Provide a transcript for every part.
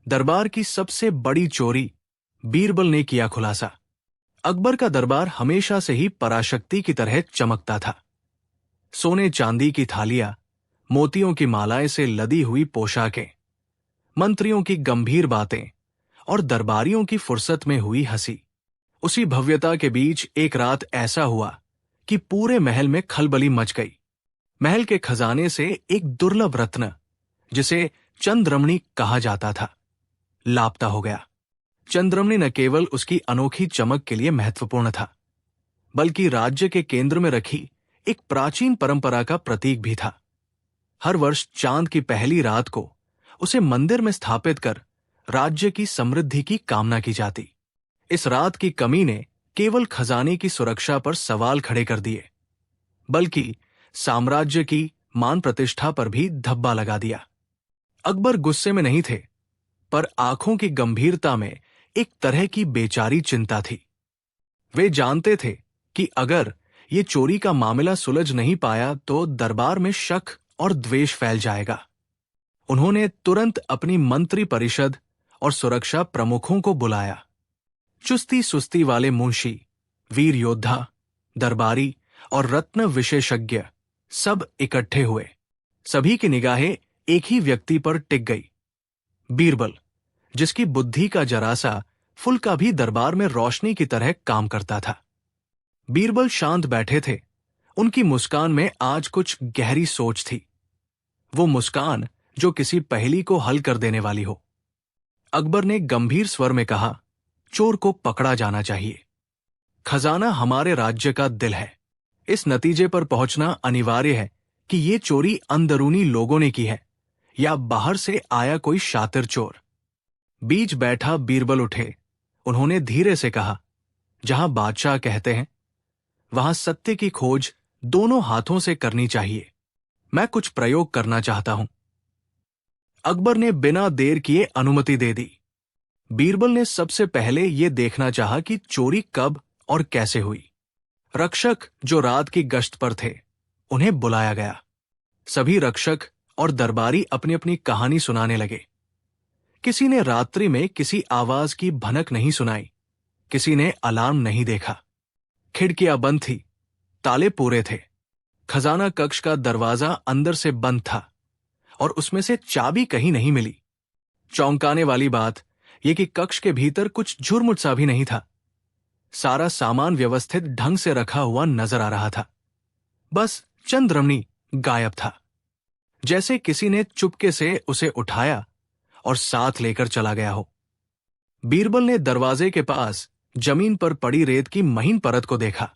दरबार की सबसे बड़ी चोरी बीरबल ने किया खुलासा। अकबर का दरबार हमेशा से ही पराशक्ति की तरह चमकता था। सोने चांदी की थालियां, मोतियों की मालाएं से लदी हुई पोशाकें, मंत्रियों की गंभीर बातें और दरबारियों की फुर्सत में हुई हंसी। उसी भव्यता के बीच एक रात ऐसा हुआ कि पूरे महल में खलबली मच गई। महल के खजाने से एक दुर्लभ रत्न, जिसे चंद्रमणि कहा जाता था, लापता हो गया। चंद्रमणि न केवल उसकी अनोखी चमक के लिए महत्वपूर्ण था, बल्कि राज्य के केंद्र में रखी एक प्राचीन परंपरा का प्रतीक भी था। हर वर्ष चांद की पहली रात को उसे मंदिर में स्थापित कर राज्य की समृद्धि की कामना की जाती। इस रात की कमी ने केवल खजाने की सुरक्षा पर सवाल खड़े कर दिए, बल्कि साम्राज्य की मान प्रतिष्ठा पर भी धब्बा लगा दिया। अकबर गुस्से में नहीं थे, पर आंखों की गंभीरता में एक तरह की बेचारी चिंता थी। वे जानते थे कि अगर ये चोरी का मामला सुलझ नहीं पाया तो दरबार में शक और द्वेष फैल जाएगा। उन्होंने तुरंत अपनी मंत्री परिषद और सुरक्षा प्रमुखों को बुलाया। चुस्ती सुस्ती वाले मुंशी, वीर योद्धा, दरबारी और रत्न विशेषज्ञ सब इकट्ठे हुए। सभी की निगाहें एक ही व्यक्ति पर टिक गई, बीरबल, जिसकी बुद्धि का जरासा फुल्का भी दरबार में रोशनी की तरह काम करता था। बीरबल शांत बैठे थे। उनकी मुस्कान में आज कुछ गहरी सोच थी, वो मुस्कान जो किसी पहेली को हल कर देने वाली हो। अकबर ने गंभीर स्वर में कहा, चोर को पकड़ा जाना चाहिए। खजाना हमारे राज्य का दिल है। इस नतीजे पर पहुंचना अनिवार्य है कि ये चोरी अंदरूनी लोगों ने की है या बाहर से आया कोई शातिर चोर। बीच बैठा बीरबल उठे। उन्होंने धीरे से कहा, जहां बादशाह कहते हैं वहां सत्य की खोज दोनों हाथों से करनी चाहिए। मैं कुछ प्रयोग करना चाहता हूं। अकबर ने बिना देर किए अनुमति दे दी। बीरबल ने सबसे पहले यह देखना चाहा कि चोरी कब और कैसे हुई। रक्षक जो रात की गश्त पर थे, उन्हें बुलाया गया। सभी रक्षक और दरबारी अपनी अपनी कहानी सुनाने लगे। किसी ने रात्रि में किसी आवाज की भनक नहीं सुनाई, किसी ने अलार्म नहीं देखा। खिड़कियां बंद थी, ताले पूरे थे। खजाना कक्ष का दरवाजा अंदर से बंद था और उसमें से चाबी कहीं नहीं मिली। चौंकाने वाली बात यह कि कक्ष के भीतर कुछ झुरमुट सा भी नहीं था। सारा सामान व्यवस्थित ढंग से रखा हुआ नजर आ रहा था। बस चंद्रमणि गायब था, जैसे किसी ने चुपके से उसे उठाया और साथ लेकर चला गया हो। बीरबल ने दरवाजे के पास जमीन पर पड़ी रेत की महीन परत को देखा,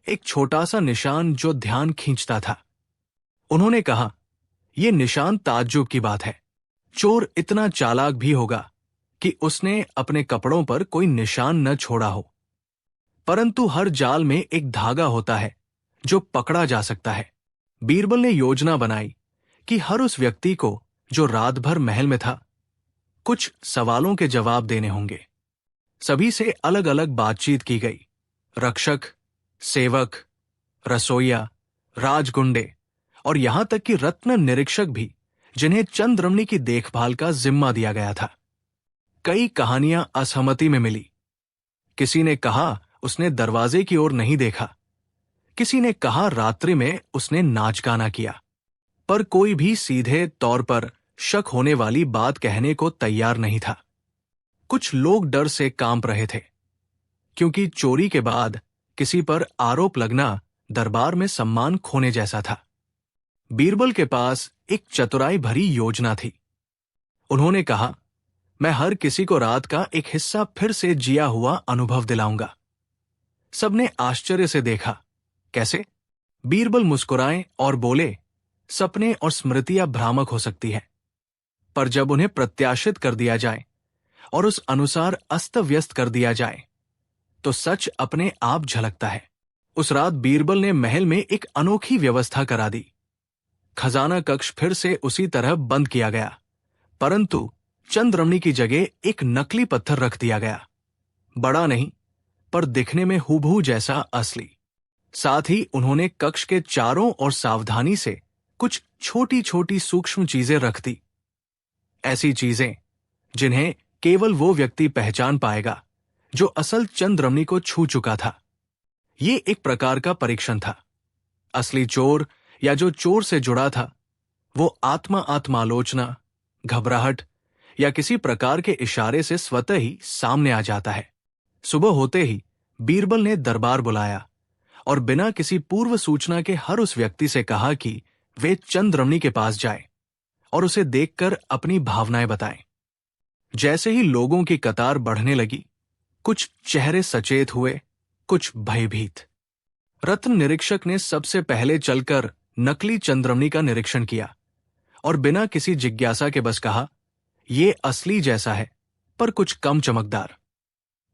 एक छोटा सा निशान जो ध्यान खींचता था। उन्होंने कहा, यह निशान ताज्जुब की बात है। चोर इतना चालाक भी होगा कि उसने अपने कपड़ों पर कोई निशान न छोड़ा हो। परंतु हर जाल में एक धागा होता है जो पकड़ा जा सकता है। बीरबल ने योजना बनाई कि हर उस व्यक्ति को जो रात भर महल में था, कुछ सवालों के जवाब देने होंगे। सभी से अलग अलग बातचीत की गई। रक्षक, सेवक, रसोइया, राजगुंडे और यहां तक कि रत्न निरीक्षक भी, जिन्हें चंद्रमणि की देखभाल का जिम्मा दिया गया था। कई कहानियां असहमति में मिली। किसी ने कहा उसने दरवाजे की ओर नहीं देखा, किसी ने कहा रात्रि में उसने नाच गाना किया, पर कोई भी सीधे तौर पर शक होने वाली बात कहने को तैयार नहीं था। कुछ लोग डर से कांप रहे थे, क्योंकि चोरी के बाद किसी पर आरोप लगना दरबार में सम्मान खोने जैसा था। बीरबल के पास एक चतुराई भरी योजना थी। उन्होंने कहा, मैं हर किसी को रात का एक हिस्सा फिर से जिया हुआ अनुभव दिलाऊंगा। सबने आश्चर्य से देखा, कैसे? बीरबल मुस्कुराए और बोले, सपने और स्मृतियां भ्रामक हो सकती है, पर जब उन्हें प्रत्याशित कर दिया जाए और उस अनुसार अस्त व्यस्त कर दिया जाए तो सच अपने आप झलकता है। उस रात बीरबल ने महल में एक अनोखी व्यवस्था करा दी। खजाना कक्ष फिर से उसी तरह बंद किया गया, परंतु चंद्रमणि की जगह एक नकली पत्थर रख दिया गया। बड़ा नहीं, पर दिखने में हूबहू जैसा असली। साथ ही उन्होंने कक्ष के चारों ओर सावधानी से कुछ छोटी छोटी सूक्ष्म चीजें रख दी। ऐसी चीजें जिन्हें केवल वो व्यक्ति पहचान पाएगा जो असल चंद्रमणि को छू चुका था। ये एक प्रकार का परीक्षण था। असली चोर या जो चोर से जुड़ा था वो आत्मालोचना, घबराहट या किसी प्रकार के इशारे से स्वतः ही सामने आ जाता है। सुबह होते ही बीरबल ने दरबार बुलाया और बिना किसी पूर्व सूचना के हर उस व्यक्ति से कहा कि वे चंद्रमणि के पास जाए और उसे देखकर अपनी भावनाएं बताएं। जैसे ही लोगों की कतार बढ़ने लगी, कुछ चेहरे सचेत हुए, कुछ भयभीत। रत्न निरीक्षक ने सबसे पहले चलकर नकली चंद्रमणि का निरीक्षण किया और बिना किसी जिज्ञासा के बस कहा, यह असली जैसा है पर कुछ कम चमकदार।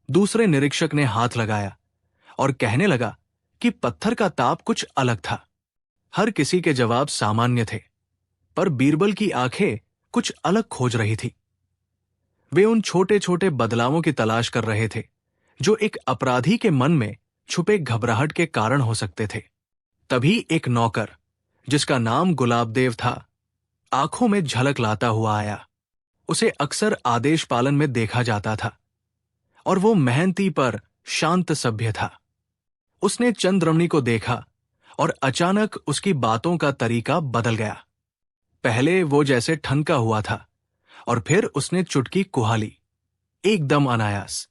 दूसरे निरीक्षक ने हाथ लगाया और कहने लगा कि पत्थर का ताप कुछ अलग था। हर किसी के जवाब सामान्य थे, पर बीरबल की आंखें कुछ अलग खोज रही थी। वे उन छोटे छोटे बदलावों की तलाश कर रहे थे जो एक अपराधी के मन में छुपे घबराहट के कारण हो सकते थे। तभी एक नौकर, जिसका नाम गुलाबदेव था, आंखों में झलक लाता हुआ आया। उसे अक्सर आदेश पालन में देखा जाता था और वो मेहनती पर शांत सभ्य था। उसने चंद्रमणि को देखा और अचानक उसकी बातों का तरीका बदल गया। पहले वो जैसे ठनका हुआ था और फिर उसने चुटकी कुहाली, एकदम अनायास।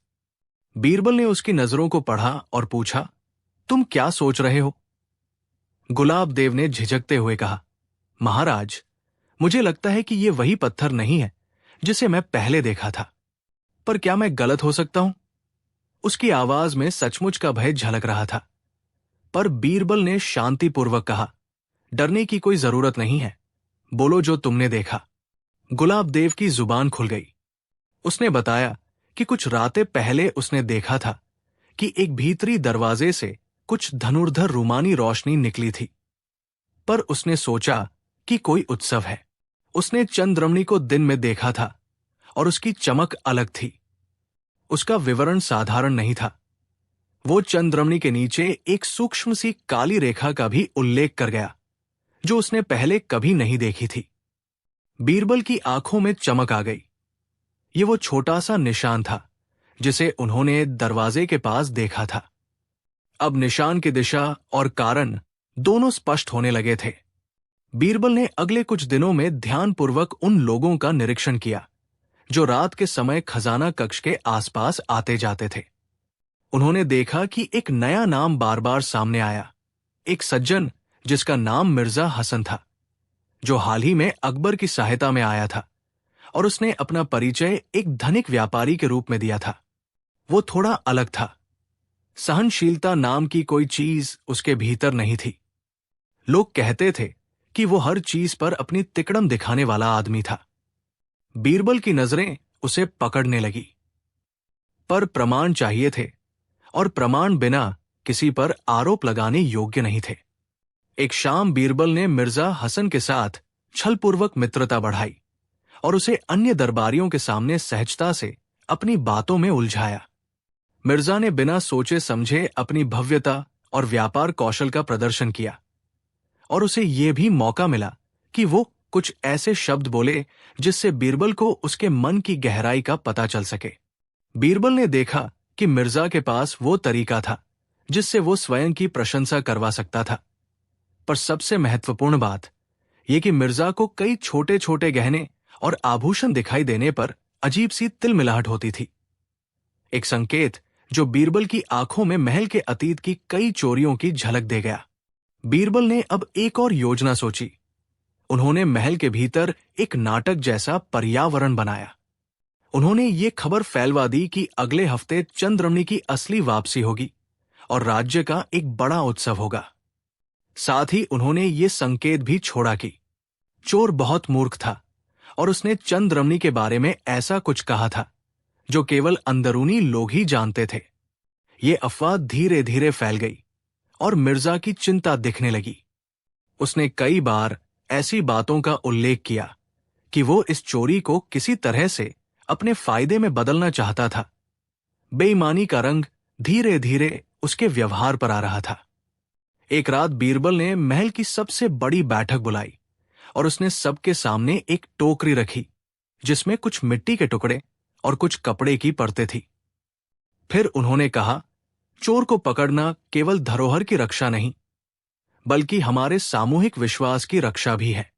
बीरबल ने उसकी नजरों को पढ़ा और पूछा, तुम क्या सोच रहे हो? गुलाबदेव ने झिझकते हुए कहा, महाराज, मुझे लगता है कि ये वही पत्थर नहीं है जिसे मैं पहले देखा था, पर क्या मैं गलत हो सकता हूं? उसकी आवाज में सचमुच का भय झलक रहा था। पर बीरबल ने शांतिपूर्वक कहा, डरने की कोई जरूरत नहीं है, बोलो जो तुमने देखा। गुलाबदेव की जुबान खुल गई। उसने बताया कि कुछ रातें पहले उसने देखा था कि एक भीतरी दरवाजे से कुछ धनुर्धर रूमानी रोशनी निकली थी। पर उसने सोचा कि कोई उत्सव है। उसने चंद्रमणि को दिन में देखा था और उसकी चमक अलग थी। उसका विवरण साधारण नहीं था। वो चंद्रमणि के नीचे एक सूक्ष्म सी काली रेखा का भी उल्लेख कर गया जो उसने पहले कभी नहीं देखी थी। बीरबल की आंखों में चमक आ गई। ये वो छोटा सा निशान था जिसे उन्होंने दरवाजे के पास देखा था। अब निशान की दिशा और कारण दोनों स्पष्ट होने लगे थे। बीरबल ने अगले कुछ दिनों में ध्यानपूर्वक उन लोगों का निरीक्षण किया जो रात के समय खजाना कक्ष के आसपास आते जाते थे। उन्होंने देखा कि एक नया नाम बार बार सामने आया, एक सज्जन जिसका नाम मिर्जा हसन था, जो हाल ही में अकबर की सहायता में आया था और उसने अपना परिचय एक धनिक व्यापारी के रूप में दिया था। वो थोड़ा अलग था। सहनशीलता नाम की कोई चीज उसके भीतर नहीं थी। लोग कहते थे कि वो हर चीज पर अपनी तिकड़म दिखाने वाला आदमी था। बीरबल की नजरें उसे पकड़ने लगी, पर प्रमाण चाहिए थे और प्रमाण बिना किसी पर आरोप लगाने योग्य नहीं थे। एक शाम बीरबल ने मिर्जा हसन के साथ छलपूर्वक मित्रता बढ़ाई और उसे अन्य दरबारियों के सामने सहजता से अपनी बातों में उलझाया। मिर्जा ने बिना सोचे समझे अपनी भव्यता और व्यापार कौशल का प्रदर्शन किया और उसे यह भी मौका मिला कि वो कुछ ऐसे शब्द बोले जिससे बीरबल को उसके मन की गहराई का पता चल सके। बीरबल ने देखा कि मिर्जा के पास वो तरीका था जिससे वो स्वयं की प्रशंसा करवा सकता था। पर सबसे महत्वपूर्ण बात यह कि मिर्जा को कई छोटे छोटे गहने और आभूषण दिखाई देने पर अजीब सी तिलमिलाहट होती थी। एक संकेत जो बीरबल की आंखों में महल के अतीत की कई चोरियों की झलक दे गया। बीरबल ने अब एक और योजना सोची। उन्होंने महल के भीतर एक नाटक जैसा पर्यावरण बनाया। उन्होंने ये खबर फैलवा दी कि अगले हफ्ते चंद्रमणि की असली वापसी होगी और राज्य का एक बड़ा उत्सव होगा। साथ ही उन्होंने ये संकेत भी छोड़ा कि चोर बहुत मूर्ख था और उसने चंद्रमणि के बारे में ऐसा कुछ कहा था जो केवल अंदरूनी लोग ही जानते थे। ये अफवाह धीरे धीरे फैल गई और मिर्जा की चिंता दिखने लगी। उसने कई बार ऐसी बातों का उल्लेख किया कि वो इस चोरी को किसी तरह से अपने फायदे में बदलना चाहता था। बेईमानी का रंग धीरे धीरे उसके व्यवहार पर आ रहा था। एक रात बीरबल ने महल की सबसे बड़ी बैठक बुलाई और उसने सबके सामने एक टोकरी रखी जिसमें कुछ मिट्टी के टुकड़े और कुछ कपड़े की परतें थी। फिर उन्होंने कहा, चोर को पकड़ना केवल धरोहर की रक्षा नहीं, बल्कि हमारे सामूहिक विश्वास की रक्षा भी है।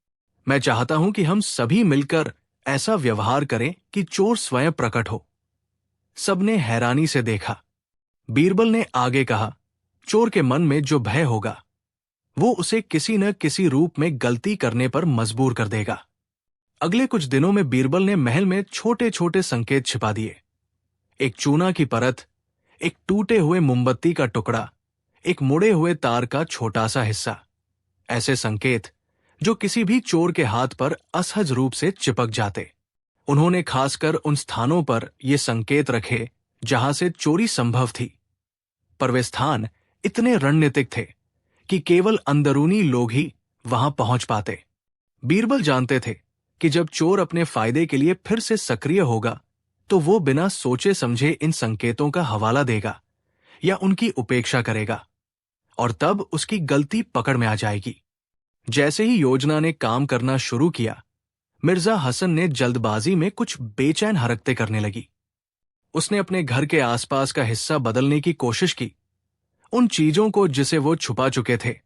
मैं चाहता हूं कि हम सभी मिलकर ऐसा व्यवहार करें कि चोर स्वयं प्रकट हो। सबने हैरानी से देखा। बीरबल ने आगे कहा, चोर के मन में जो भय होगा वो उसे किसी न किसी रूप में गलती करने पर मजबूर कर देगा। अगले कुछ दिनों में बीरबल ने महल में छोटे छोटे संकेत छिपा दिए। एक चूना की परत, एक टूटे हुए मोमबत्ती का टुकड़ा, एक मुड़े हुए तार का छोटा सा हिस्सा। ऐसे संकेत जो किसी भी चोर के हाथ पर असहज रूप से चिपक जाते। उन्होंने खासकर उन स्थानों पर ये संकेत रखे जहां से चोरी संभव थी, पर वे स्थान इतने रणनीतिक थे कि केवल अंदरूनी लोग ही वहां पहुंच पाते। बीरबल जानते थे कि जब चोर अपने फायदे के लिए फिर से सक्रिय होगा तो वो बिना सोचे समझे इन संकेतों का हवाला देगा या उनकी उपेक्षा करेगा, और तब उसकी गलती पकड़ में आ जाएगी। जैसे ही योजना ने काम करना शुरू किया, मिर्जा हसन ने जल्दबाजी में कुछ बेचैन हरकतें करने लगी। उसने अपने घर के आसपास का हिस्सा बदलने की कोशिश की। उन चीजों को जिसे वो छुपा चुके थे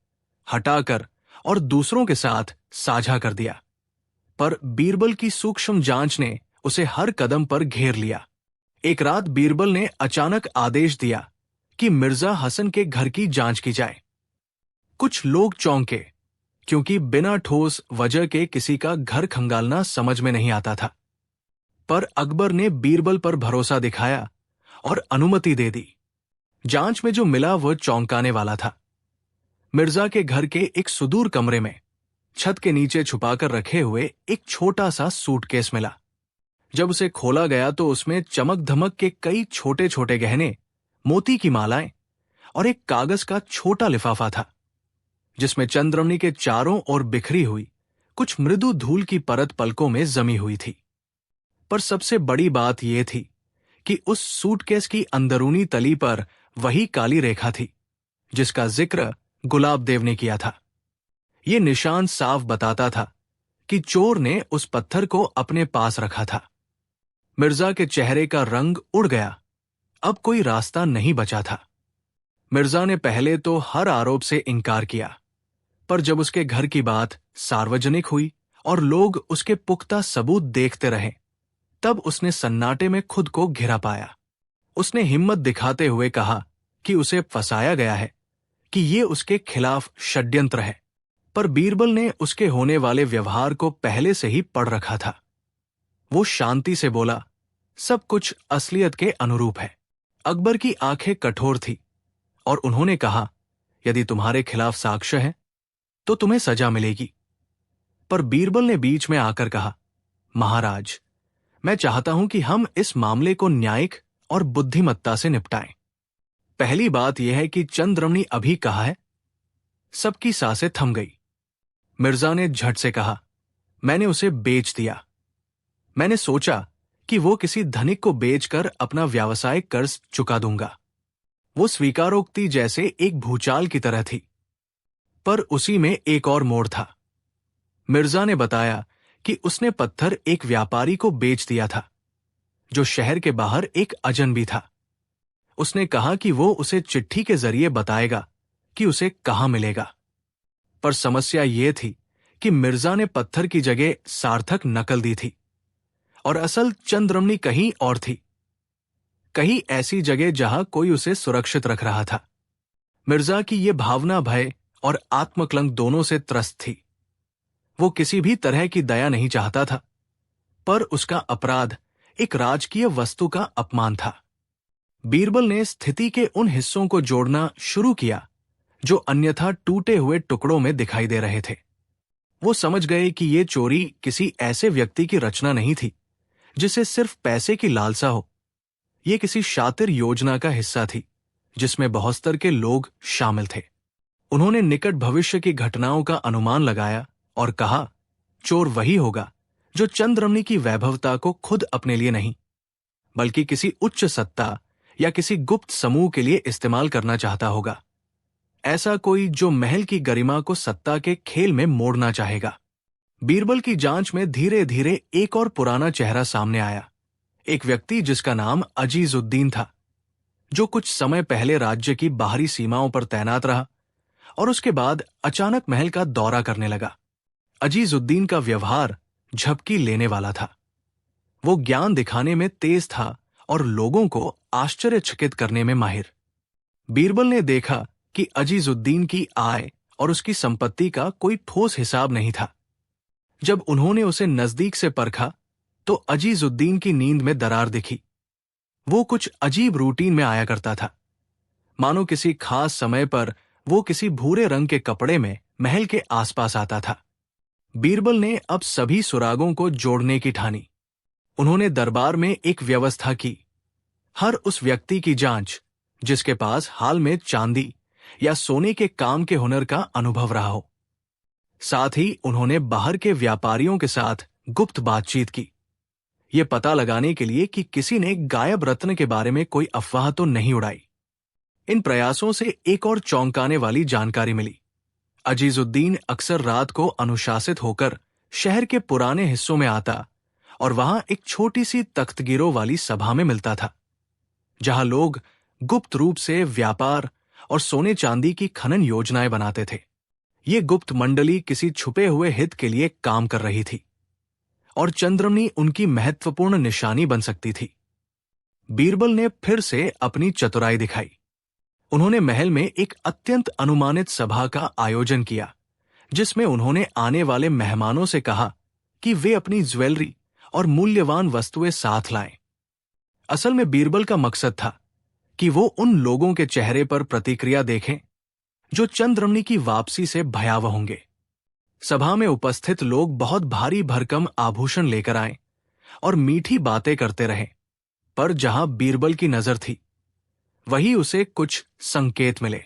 हटाकर और दूसरों के साथ साझा कर दिया। पर बीरबल की सूक्ष्म जांच ने उसे हर कदम पर घेर लिया। एक रात बीरबल ने अचानक आदेश दिया कि मिर्जा हसन के घर की जांच की जाए। कुछ लोग चौंके, क्योंकि बिना ठोस वजह के किसी का घर खंगालना समझ में नहीं आता था। पर अकबर ने बीरबल पर भरोसा दिखाया और अनुमति दे दी। जांच में जो मिला वह चौंकाने वाला था। मिर्जा के घर के एक सुदूर कमरे में छत के नीचे छुपाकर रखे हुए एक छोटा सा सूटकेस मिला। जब उसे खोला गया तो उसमें चमक धमक के कई छोटे छोटे गहने, मोती की मालाएं और एक कागज का छोटा लिफाफा था, जिसमें चंद्रमणि के चारों ओर बिखरी हुई कुछ मृदु धूल की परत पलकों में जमी हुई थी। पर सबसे बड़ी बात यह थी कि उस सूटकेस की अंदरूनी तली पर वही काली रेखा थी जिसका जिक्र गुलाब देव ने किया था। ये निशान साफ बताता था कि चोर ने उस पत्थर को अपने पास रखा था। मिर्जा के चेहरे का रंग उड़ गया। अब कोई रास्ता नहीं बचा था। मिर्जा ने पहले तो हर आरोप से इनकार किया, पर जब उसके घर की बात सार्वजनिक हुई और लोग उसके पुख्ता सबूत देखते रहे, तब उसने सन्नाटे में खुद को घिरा पाया। उसने हिम्मत दिखाते हुए कहा कि उसे फंसाया गया है, कि ये उसके खिलाफ षड्यंत्र है। पर बीरबल ने उसके होने वाले व्यवहार को पहले से ही पढ़ रखा था। वो शांति से बोला, सब कुछ असलियत के अनुरूप है। अकबर की आंखें कठोर थी और उन्होंने कहा, यदि तुम्हारे खिलाफ साक्ष्य है तो तुम्हें सजा मिलेगी। पर बीरबल ने बीच में आकर कहा, महाराज, मैं चाहता हूं कि हम इस मामले को न्यायिक और बुद्धिमत्ता से निपटाएं। पहली बात यह है कि चंद्रमणि अभी कहाँ है? सबकी सांसें थम गई। मिर्जा ने झट से कहा, मैंने उसे बेच दिया। मैंने सोचा कि वो किसी धनिक को बेचकर अपना व्यावसायिक कर्ज चुका दूंगा। वो स्वीकारोक्ति जैसे एक भूचाल की तरह थी, पर उसी में एक और मोड़ था। मिर्जा ने बताया कि उसने पत्थर एक व्यापारी को बेच दिया था, जो शहर के बाहर एक अजनबी था। उसने कहा कि वो उसे चिट्ठी के जरिए बताएगा कि उसे कहां मिलेगा। पर समस्या ये थी कि मिर्जा ने पत्थर की जगह सार्थक नकल दी थी और असल चंद्रमणि कहीं और थी, कहीं ऐसी जगह जहां कोई उसे सुरक्षित रख रहा था। मिर्जा की ये भावना भय और आत्मकलंक दोनों से त्रस्त थी। वो किसी भी तरह की दया नहीं चाहता था, पर उसका अपराध एक राजकीय वस्तु का अपमान था। बीरबल ने स्थिति के उन हिस्सों को जोड़ना शुरू किया जो अन्यथा टूटे हुए टुकड़ों में दिखाई दे रहे थे। वो समझ गए कि ये चोरी किसी ऐसे व्यक्ति की रचना नहीं थी जिसे सिर्फ पैसे की लालसा हो। ये किसी शातिर योजना का हिस्सा थी जिसमें बहुत स्तर के लोग शामिल थे। उन्होंने निकट भविष्य की घटनाओं का अनुमान लगाया और कहा, चोर वही होगा जो चंद्रमणि की वैभवता को खुद अपने लिए नहीं, बल्कि किसी उच्च सत्ता या किसी गुप्त समूह के लिए इस्तेमाल करना चाहता होगा। ऐसा कोई जो महल की गरिमा को सत्ता के खेल में मोड़ना चाहेगा। बीरबल की जांच में धीरे धीरे एक और पुराना चेहरा सामने आया। एक व्यक्ति जिसका नाम अजीजुद्दीन था, जो कुछ समय पहले राज्य की बाहरी सीमाओं पर तैनात रहा और उसके बाद अचानक महल का दौरा करने लगा। अजीजुद्दीन का व्यवहार झपकी लेने वाला था। वो ज्ञान दिखाने में तेज था और लोगों को आश्चर्यचकित करने में माहिर। बीरबल ने देखा कि अजीजुद्दीन की आय और उसकी संपत्ति का कोई ठोस हिसाब नहीं था। जब उन्होंने उसे नजदीक से परखा तो अजीजुद्दीन की नींद में दरार दिखी। वो कुछ अजीब रूटीन में आया करता था, मानो किसी खास समय पर वो किसी भूरे रंग के कपड़े में महल के आसपास आता था। बीरबल ने अब सभी सुरागों को जोड़ने की ठानी। उन्होंने दरबार में एक व्यवस्था की। हर उस व्यक्ति की जांच जिसके पास हाल में चांदी या सोने के काम के हुनर का अनुभव रहा हो। साथ ही उन्होंने बाहर के व्यापारियों के साथ गुप्त बातचीत की, ये पता लगाने के लिए कि किसी ने गायब रत्न के बारे में कोई अफवाह तो नहीं उड़ाई। इन प्रयासों से एक और चौंकाने वाली जानकारी मिली। अजीजुद्दीन अक्सर रात को अनुशासित होकर शहर के पुराने हिस्सों में आता और वहां एक छोटी सी तख्तगिरों वाली सभा में मिलता था, जहां लोग गुप्त रूप से व्यापार और सोने चांदी की खनन योजनाएं बनाते थे। ये गुप्त मंडली किसी छुपे हुए हित के लिए काम कर रही थी और चंद्रमणि उनकी महत्वपूर्ण निशानी बन सकती थी। बीरबल ने फिर से अपनी चतुराई दिखाई। उन्होंने महल में एक अत्यंत अनुमानित सभा का आयोजन किया, जिसमें उन्होंने आने वाले मेहमानों से कहा कि वे अपनी ज्वेलरी और मूल्यवान वस्तुएं साथ लाएं। असल में बीरबल का मकसद था कि वो उन लोगों के चेहरे पर प्रतिक्रिया देखें जो चंद्रमणि की वापसी से भयावह होंगे। सभा में उपस्थित लोग बहुत भारी भरकम आभूषण लेकर आए और मीठी बातें करते रहे, पर जहां बीरबल की नजर थी वही उसे कुछ संकेत मिले।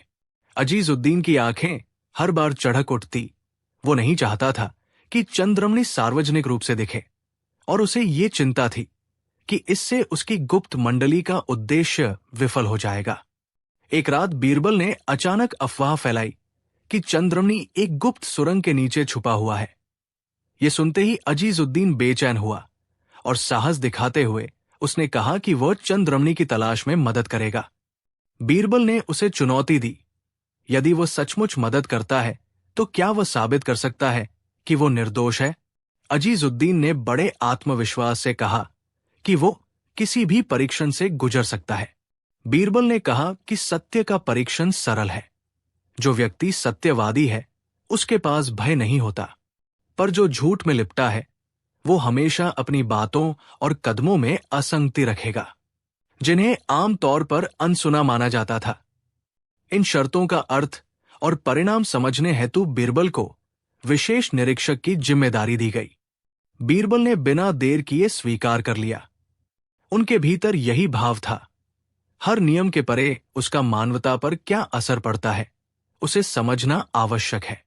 अजीजुद्दीन की आंखें हर बार चढ़क उठती। वो नहीं चाहता था कि चंद्रमणि सार्वजनिक रूप से दिखे और उसे ये चिंता थी कि इससे उसकी गुप्त मंडली का उद्देश्य विफल हो जाएगा। एक रात बीरबल ने अचानक अफवाह फैलाई कि चंद्रमणि एक गुप्त सुरंग के नीचे छुपा हुआ है। यह सुनते ही अजीजुद्दीन बेचैन हुआ और साहस दिखाते हुए उसने कहा कि वह चंद्रमणि की तलाश में मदद करेगा। बीरबल ने उसे चुनौती दी, यदि वह सचमुच मदद करता है तो क्या वह साबित कर सकता है कि वो निर्दोष है? अजीजुद्दीन ने बड़े आत्मविश्वास से कहा कि वो किसी भी परीक्षण से गुजर सकता है। बीरबल ने कहा कि सत्य का परीक्षण सरल है। जो व्यक्ति सत्यवादी है उसके पास भय नहीं होता, पर जो झूठ में लिपटा है वो हमेशा अपनी बातों और कदमों में असंगति रखेगा, जिन्हें आमतौर पर अनसुना माना जाता था। इन शर्तों का अर्थ और परिणाम समझने हेतु बीरबल को विशेष निरीक्षक की जिम्मेदारी दी गई। बीरबल ने बिना देर किए स्वीकार कर लिया। उनके भीतर यही भाव था, हर नियम के परे उसका मानवता पर क्या असर पड़ता है उसे समझना आवश्यक है।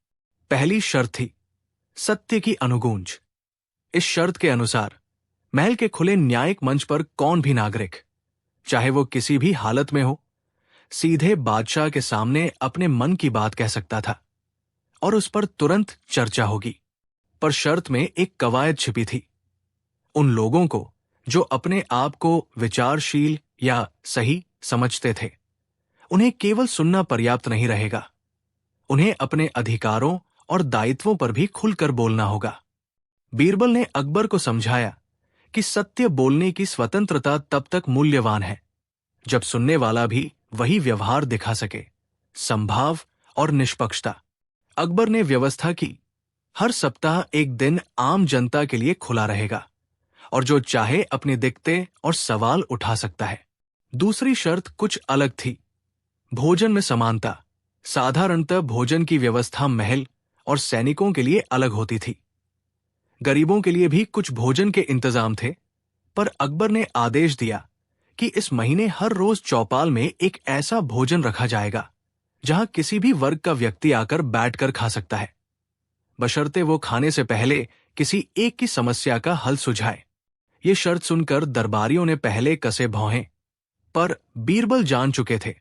पहली शर्त थी सत्य की अनुगूंज। इस शर्त के अनुसार महल के खुले न्यायिक मंच पर कौन भी नागरिक, चाहे वो किसी भी हालत में हो, सीधे बादशाह के सामने अपने मन की बात कह सकता था और उस पर तुरंत चर्चा होगी। पर शर्त में एक कवायद छिपी थी। उन लोगों को जो अपने आप को विचारशील या सही समझते थे, उन्हें केवल सुनना पर्याप्त नहीं रहेगा। उन्हें अपने अधिकारों और दायित्वों पर भी खुलकर बोलना होगा। बीरबल ने अकबर को समझाया कि सत्य बोलने की स्वतंत्रता तब तक मूल्यवान है जब सुनने वाला भी वही व्यवहार दिखा सके, संभाव और निष्पक्षता। अकबर ने व्यवस्था की, हर सप्ताह एक दिन आम जनता के लिए खुला रहेगा और जो चाहे अपनी दिक्कतें और सवाल उठा सकता है। दूसरी शर्त कुछ अलग थी, भोजन में समानता। साधारणतः भोजन की व्यवस्था महल और सैनिकों के लिए अलग होती थी। गरीबों के लिए भी कुछ भोजन के इंतजाम थे, पर अकबर ने आदेश दिया कि इस महीने हर रोज चौपाल में एक ऐसा भोजन रखा जाएगा जहां किसी भी वर्ग का व्यक्ति आकर बैठकर खा सकता है, बशर्ते वो खाने से पहले किसी एक की समस्या का हल सुझाए। ये शर्त सुनकर दरबारियों ने पहले कसे भौंहे, पर बीरबल जान चुके थे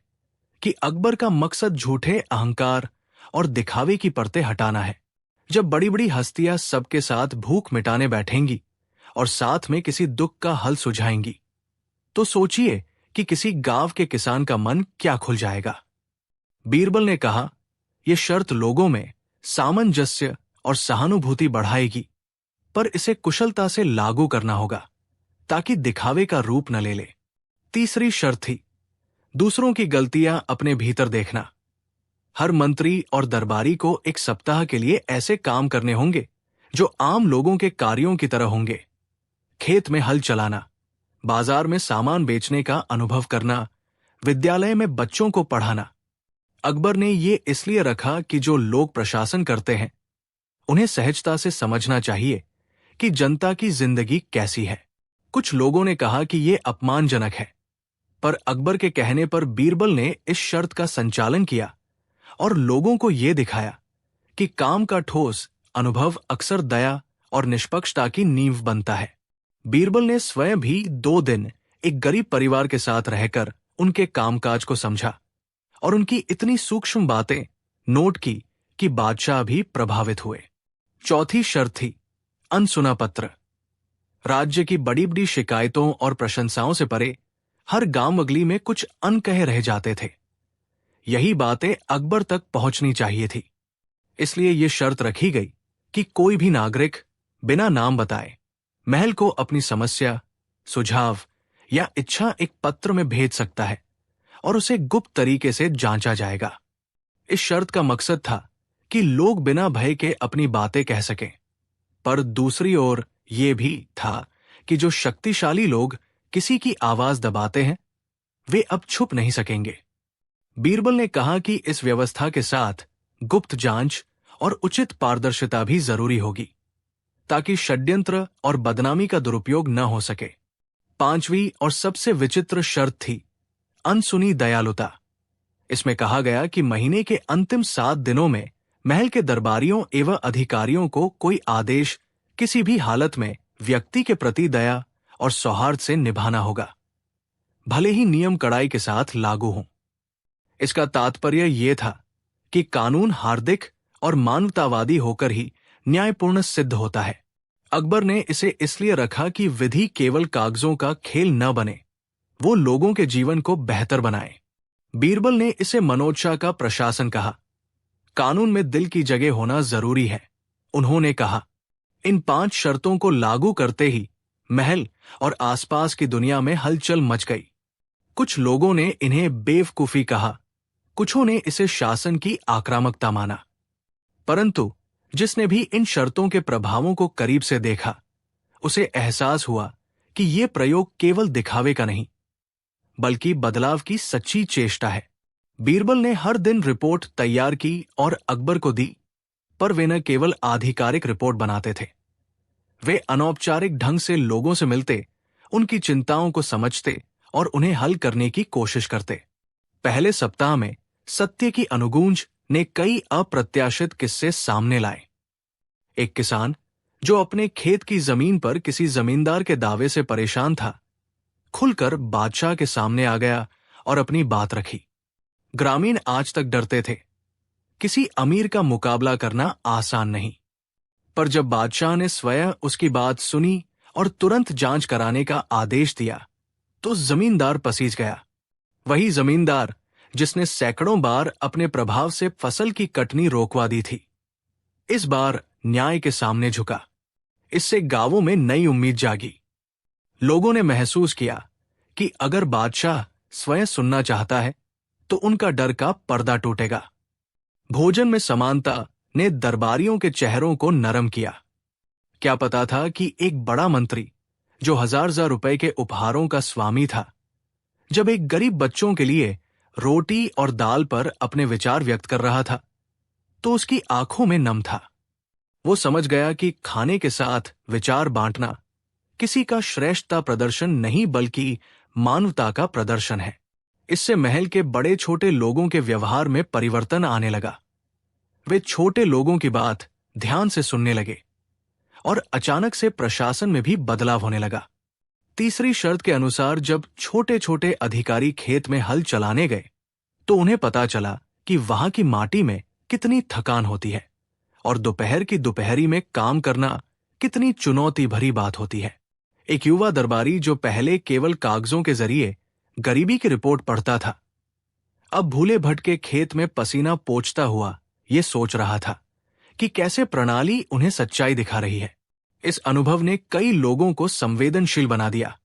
कि अकबर का मकसद झूठे अहंकार और दिखावे की परतें हटाना है। जब बड़ी बड़ी हस्तियां सबके साथ भूख मिटाने बैठेंगी और साथ में किसी दुख का हल सुझाएंगी, तो सोचिए कि किसी गांव के किसान का मन क्या खुल जाएगा। बीरबल ने कहा, यह शर्त लोगों में सामंजस्य और सहानुभूति बढ़ाएगी, पर इसे कुशलता से लागू करना होगा ताकि दिखावे का रूप न ले ले। तीसरी शर्त थी, दूसरों की गलतियां अपने भीतर देखना। हर मंत्री और दरबारी को एक सप्ताह के लिए ऐसे काम करने होंगे जो आम लोगों के कार्यों की तरह होंगे। खेत में हल चलाना, बाजार में सामान बेचने का अनुभव करना, विद्यालय में बच्चों को पढ़ाना। अकबर ने ये इसलिए रखा कि जो लोग प्रशासन करते हैं उन्हें सहजता से समझना चाहिए कि जनता की जिंदगी कैसी है। कुछ लोगों ने कहा कि यह अपमानजनक है, पर अकबर के कहने पर बीरबल ने इस शर्त का संचालन किया और लोगों को यह दिखाया कि काम का ठोस अनुभव अक्सर दया और निष्पक्षता की नींव बनता है। बीरबल ने स्वयं भी 2 दिन एक गरीब परिवार के साथ रहकर उनके कामकाज को समझा और उनकी इतनी सूक्ष्म बातें नोट की कि बादशाह भी प्रभावित हुए। चौथी शर्त थी, अनसुना पत्र। राज्य की बड़ी बड़ी शिकायतों और प्रशंसाओं से परे हर गांव-गली में कुछ अनकहे रह जाते थे। यही बातें अकबर तक पहुंचनी चाहिए थी। इसलिए यह शर्त रखी गई कि कोई भी नागरिक बिना नाम बताए महल को अपनी समस्या, सुझाव या इच्छा एक पत्र में भेज सकता है और उसे गुप्त तरीके से जांचा जाएगा। इस शर्त का मकसद था कि लोग बिना भय के अपनी बातें कह सकें, पर दूसरी ओर यह भी था कि जो शक्तिशाली लोग किसी की आवाज दबाते हैं वे अब छुप नहीं सकेंगे। बीरबल ने कहा कि इस व्यवस्था के साथ गुप्त जांच और उचित पारदर्शिता भी जरूरी होगी ताकि षड्यंत्र और बदनामी का दुरुपयोग न हो सके। 5वीं और सबसे विचित्र शर्त थी, अनसुनी दयालुता। इसमें कहा गया कि महीने के अंतिम 7 दिनों में महल के दरबारियों एवं अधिकारियों को कोई आदेश किसी भी हालत में व्यक्ति के प्रति दया और सौहार्द से निभाना होगा, भले ही नियम कड़ाई के साथ लागू हों। इसका तात्पर्य यह था कि कानून हार्दिक और मानवतावादी होकर ही न्यायपूर्ण सिद्ध होता है। अकबर ने इसे इसलिए रखा कि विधि केवल कागजों का खेल न बने, वो लोगों के जीवन को बेहतर बनाए। बीरबल ने इसे मनोच्छा का प्रशासन कहा। कानून में दिल की जगह होना जरूरी है। उन्होंने कहा, इन 5 शर्तों को लागू करते ही महल और आसपास की दुनिया में हलचल मच गई। कुछ लोगों ने इन्हें बेवकूफी कहा, कुछों ने इसे शासन की आक्रामकता माना, परंतु जिसने भी इन शर्तों के प्रभावों को करीब से देखा उसे एहसास हुआ कि यह प्रयोग केवल दिखावे का नहीं बल्कि बदलाव की सच्ची चेष्टा है। बीरबल ने हर दिन रिपोर्ट तैयार की और अकबर को दी, पर वे न केवल आधिकारिक रिपोर्ट बनाते थे, वे अनौपचारिक ढंग से लोगों से मिलते, उनकी चिंताओं को समझते और उन्हें हल करने की कोशिश करते। पहले सप्ताह में सत्य की अनुगूंज ने कई अप्रत्याशित किस्से सामने लाए। एक किसान जो अपने खेत की जमीन पर किसी जमींदार के दावे से परेशान था, खुलकर बादशाह के सामने आ गया और अपनी बात रखी। ग्रामीण आज तक डरते थे, किसी अमीर का मुकाबला करना आसान नहीं, पर जब बादशाह ने स्वयं उसकी बात सुनी और तुरंत जांच कराने का आदेश दिया तो जमींदार पसीज गया। वही जमींदार जिसने सैकड़ों बार अपने प्रभाव से फसल की कटनी रोकवा दी थी, इस बार न्याय के सामने झुका। इससे गांवों में नई उम्मीद जागी। लोगों ने महसूस किया कि अगर बादशाह स्वयं सुनना चाहता है तो उनका डर का पर्दा टूटेगा। भोजन में समानता ने दरबारियों के चेहरों को नरम किया। क्या पता था कि एक बड़ा मंत्री जो हजार रुपए के उपहारों का स्वामी था, जब एक गरीब बच्चों के लिए रोटी और दाल पर अपने विचार व्यक्त कर रहा था तो उसकी आंखों में नम था। वो समझ गया कि खाने के साथ विचार बांटना किसी का श्रेष्ठता प्रदर्शन नहीं बल्कि मानवता का प्रदर्शन है। इससे महल के बड़े छोटे लोगों के व्यवहार में परिवर्तन आने लगा। वे छोटे लोगों की बात ध्यान से सुनने लगे और अचानक से प्रशासन में भी बदलाव होने लगा। तीसरी शर्त के अनुसार जब छोटे छोटे अधिकारी खेत में हल चलाने गए तो उन्हें पता चला कि वहां की माटी में कितनी थकान होती है और दोपहर की दोपहरी में काम करना कितनी चुनौती भरी बात होती है। एक युवा दरबारी जो पहले केवल कागजों के जरिए गरीबी की रिपोर्ट पढ़ता था, अब भूले भटके खेत में पसीना पोंछता हुआ ये सोच रहा था कि कैसे प्रणाली उन्हें सच्चाई दिखा रही है। इस अनुभव ने कई लोगों को संवेदनशील बना दिया।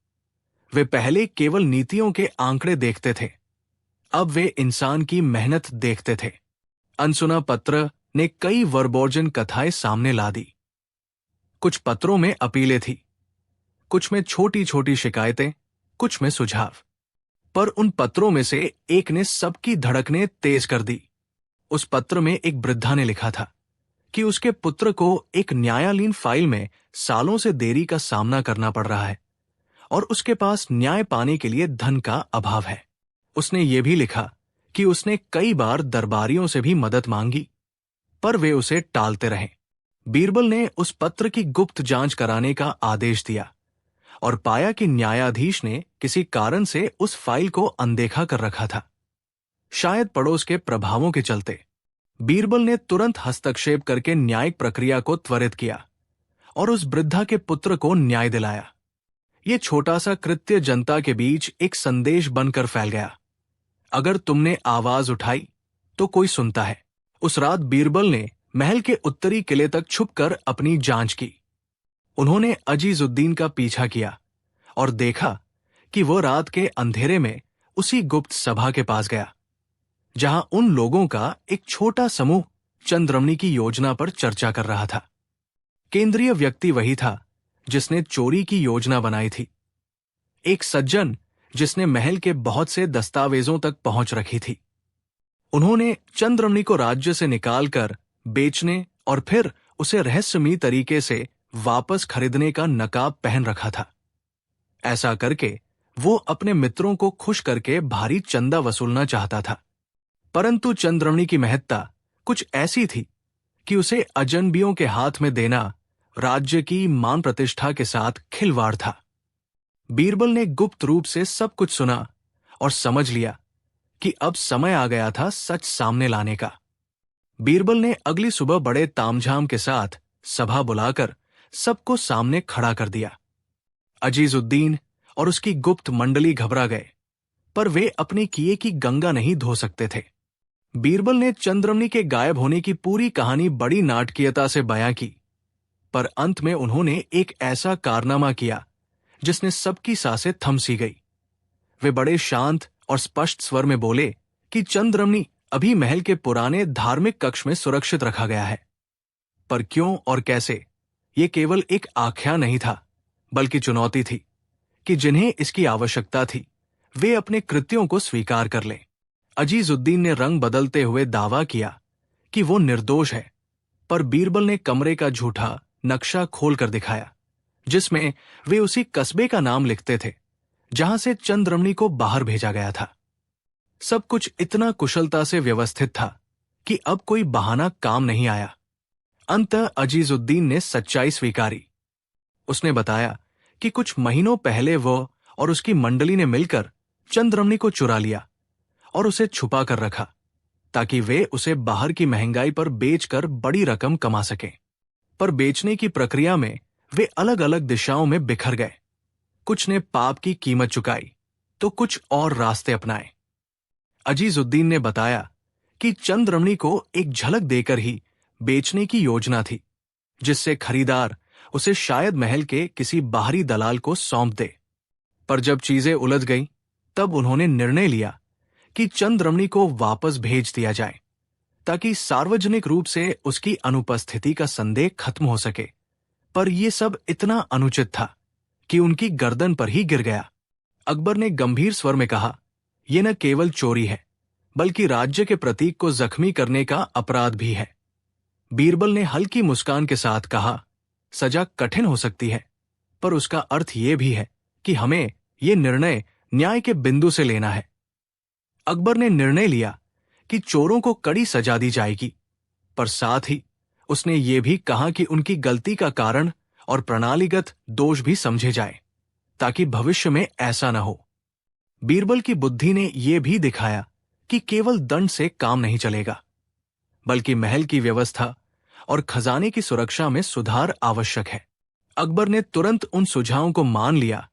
वे पहले केवल नीतियों के आंकड़े देखते थे, अब वे इंसान की मेहनत देखते थे। अनसुना पत्र ने कई वर्बोर्जन कथाएं सामने ला दी। कुछ पत्रों में अपीलें थी, कुछ में छोटी छोटी शिकायतें, कुछ में सुझाव। पर उन पत्रों में से एक ने सबकी धड़कनें तेज कर दी। उस पत्र में एक वृद्धा ने लिखा था कि उसके पुत्र को एक न्यायालयीन फाइल में सालों से देरी का सामना करना पड़ रहा है और उसके पास न्याय पाने के लिए धन का अभाव है। उसने ये भी लिखा कि उसने कई बार दरबारियों से भी मदद मांगी, पर वे उसे टालते रहे। बीरबल ने उस पत्र की गुप्त जांच कराने का आदेश दिया और पाया कि न्यायाधीश ने किसी कारण से उस फाइल को अनदेखा कर रखा था। शायद पड़ोस के प्रभावों के चलते बीरबल ने तुरंत हस्तक्षेप करके न्यायिक प्रक्रिया को त्वरित किया और उस वृद्धा के पुत्र को न्याय दिलाया। यह छोटा सा कृत्य जनता के बीच एक संदेश बनकर फैल गया। अगर तुमने आवाज उठाई तो कोई सुनता है। उस रात बीरबल ने महल के उत्तरी किले तक छुपकर अपनी जांच की। उन्होंने अजीजुद्दीन का पीछा किया और देखा कि वो रात के अंधेरे में उसी गुप्त सभा के पास गया जहां उन लोगों का एक छोटा समूह चंद्रमणि की योजना पर चर्चा कर रहा था। केंद्रीय व्यक्ति वही था जिसने चोरी की योजना बनाई थी, एक सज्जन जिसने महल के बहुत से दस्तावेजों तक पहुंच रखी थी। उन्होंने चंद्रमणि को राज्य से निकालकर बेचने और फिर उसे रहस्यमयी तरीके से वापस खरीदने का नकाब पहन रखा था। ऐसा करके वो अपने मित्रों को खुश करके भारी चंदा वसूलना चाहता था। परंतु चंद्रमणि की महत्ता कुछ ऐसी थी कि उसे अजनबियों के हाथ में देना राज्य की मान प्रतिष्ठा के साथ खिलवाड़ था। बीरबल ने गुप्त रूप से सब कुछ सुना और समझ लिया कि अब समय आ गया था सच सामने लाने का। बीरबल ने अगली सुबह बड़े तामझाम के साथ सभा बुलाकर सबको सामने खड़ा कर दिया। अजीजुद्दीन और उसकी गुप्त मंडली घबरा गए, पर वे अपने किए की गंगा नहीं धो सकते थे। बीरबल ने चंद्रमणि के गायब होने की पूरी कहानी बड़ी नाटकीयता से बयां की, पर अंत में उन्होंने एक ऐसा कारनामा किया जिसने सबकी सांसें थम सी गई। वे बड़े शांत और स्पष्ट स्वर में बोले कि चंद्रमणि अभी महल के पुराने धार्मिक कक्ष में सुरक्षित रखा गया है। पर क्यों और कैसे, ये केवल एक आख्यान नहीं था, बल्कि चुनौती थी कि जिन्हें इसकी आवश्यकता थी वे अपने कृत्यों को स्वीकार कर लें। अजीजुद्दीन ने रंग बदलते हुए दावा किया कि वो निर्दोष है, पर बीरबल ने कमरे का झूठा नक्शा खोलकर दिखाया जिसमें वे उसी कस्बे का नाम लिखते थे जहां से चंद्रमणि को बाहर भेजा गया था। सब कुछ इतना कुशलता से व्यवस्थित था कि अब कोई बहाना काम नहीं आया। अंततः अजीजुद्दीन ने सच्चाई स्वीकारी। उसने बताया कि कुछ महीनों पहले वो और उसकी मंडली ने मिलकर चंद्रमणि को चुरा लिया और उसे छुपा कर रखा ताकि वे उसे बाहर की महंगाई पर बेचकर बड़ी रकम कमा सकें। पर बेचने की प्रक्रिया में वे अलग अलग दिशाओं में बिखर गए। कुछ ने पाप की कीमत चुकाई तो कुछ और रास्ते अपनाए। अजीजुद्दीन ने बताया कि चंद्रमणि को एक झलक देकर ही बेचने की योजना थी, जिससे खरीदार उसे शायद महल के किसी बाहरी दलाल को सौंप दे। पर जब चीजें उलझ गईं, तब उन्होंने निर्णय लिया कि चंद्रमणि को वापस भेज दिया जाए ताकि सार्वजनिक रूप से उसकी अनुपस्थिति का संदेह खत्म हो सके। पर यह सब इतना अनुचित था कि उनकी गर्दन पर ही गिर गया। अकबर ने गंभीर स्वर में कहा, यह न केवल चोरी है बल्कि राज्य के प्रतीक को जख्मी करने का अपराध भी है। बीरबल ने हल्की मुस्कान के साथ कहा, सजा कठिन हो सकती है, पर उसका अर्थ यह भी है कि हमें यह निर्णय न्याय के बिंदु से लेना है। अकबर ने निर्णय लिया कि चोरों को कड़ी सजा दी जाएगी, पर साथ ही उसने ये भी कहा कि उनकी गलती का कारण और प्रणालीगत दोष भी समझे जाए ताकि भविष्य में ऐसा न हो। बीरबल की बुद्धि ने यह भी दिखाया कि केवल दंड से काम नहीं चलेगा, बल्कि महल की व्यवस्था और खजाने की सुरक्षा में सुधार आवश्यक है। अकबर ने तुरंत उन सुझावों को मान लिया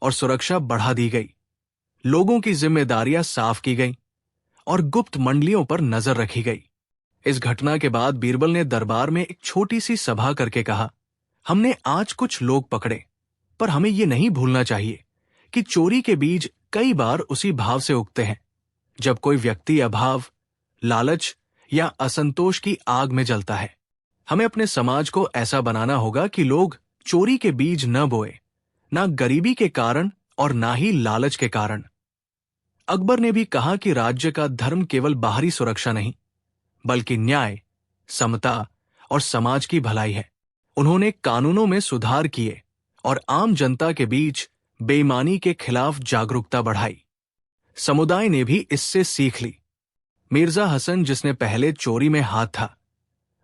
और सुरक्षा बढ़ा दी गई। लोगों की जिम्मेदारियां साफ की गईं और गुप्त मंडलियों पर नजर रखी गई। इस घटना के बाद बीरबल ने दरबार में एक छोटी सी सभा करके कहा, हमने आज कुछ लोग पकड़े, पर हमें ये नहीं भूलना चाहिए कि चोरी के बीज कई बार उसी भाव से उगते हैं जब कोई व्यक्ति अभाव, लालच या असंतोष की आग में जलता है। हमें अपने समाज को ऐसा बनाना होगा कि लोग चोरी के बीज न बोए, ना गरीबी के कारण और ना ही लालच के कारण। अकबर ने भी कहा कि राज्य का धर्म केवल बाहरी सुरक्षा नहीं, बल्कि न्याय, समता और समाज की भलाई है। उन्होंने कानूनों में सुधार किए और आम जनता के बीच बेईमानी के खिलाफ जागरूकता बढ़ाई। समुदाय ने भी इससे सीख ली। मिर्जा हसन, जिसने पहले चोरी में हाथ था,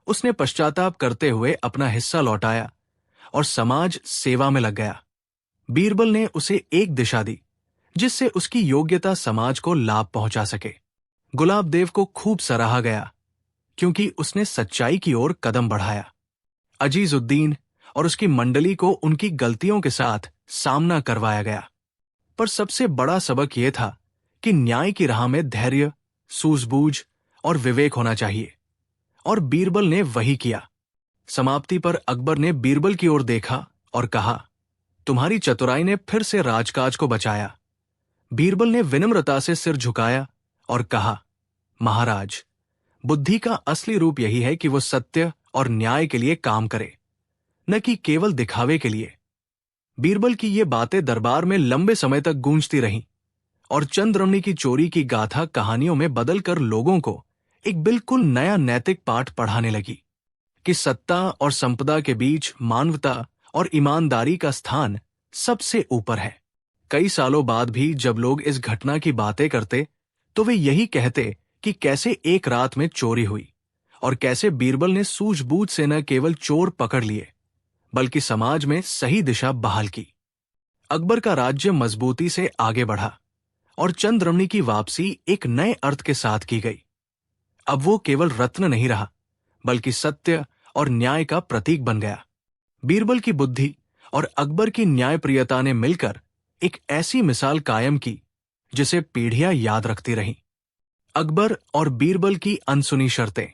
उसने पश्चाताप करते हुए अपना हिस्सा लौटाया और समाज सेवा में लग गया। बीरबल ने उसे एक दिशा दी जिससे उसकी योग्यता समाज को लाभ पहुंचा सके। गुलाब देव को खूब सराहा गया क्योंकि उसने सच्चाई की ओर कदम बढ़ाया। अजीजुद्दीन और उसकी मंडली को उनकी गलतियों के साथ सामना करवाया गया, पर सबसे बड़ा सबक यह था कि न्याय की राह में धैर्य, सूझबूझ और विवेक होना चाहिए, और बीरबल ने वही किया। समाप्ति पर अकबर ने बीरबल की ओर देखा और कहा, तुम्हारी चतुराई ने फिर से राजकाज को बचाया। बीरबल ने विनम्रता से सिर झुकाया और कहा, महाराज, बुद्धि का असली रूप यही है कि वो सत्य और न्याय के लिए काम करे, न कि केवल दिखावे के लिए। बीरबल की ये बातें दरबार में लंबे समय तक गूंजती रहीं और चंद्रमणि की चोरी की गाथा कहानियों में बदलकर लोगों को एक बिल्कुल नया नैतिक पाठ पढ़ाने लगी कि सत्ता और संपदा के बीच मानवता और ईमानदारी का स्थान सबसे ऊपर है। कई सालों बाद भी जब लोग इस घटना की बातें करते तो वे यही कहते कि कैसे एक रात में चोरी हुई और कैसे बीरबल ने सूझबूझ से न केवल चोर पकड़ लिए बल्कि समाज में सही दिशा बहाल की। अकबर का राज्य मजबूती से आगे बढ़ा और चंद्रमणि की वापसी एक नए अर्थ के साथ की गई। अब वो केवल रत्न नहीं रहा, बल्कि सत्य और न्याय का प्रतीक बन गया। बीरबल की बुद्धि और अकबर की न्यायप्रियता ने मिलकर एक ऐसी मिसाल कायम की जिसे पीढ़ियां याद रखती रहीं। अकबर और बीरबल की अनसुनी शर्तें।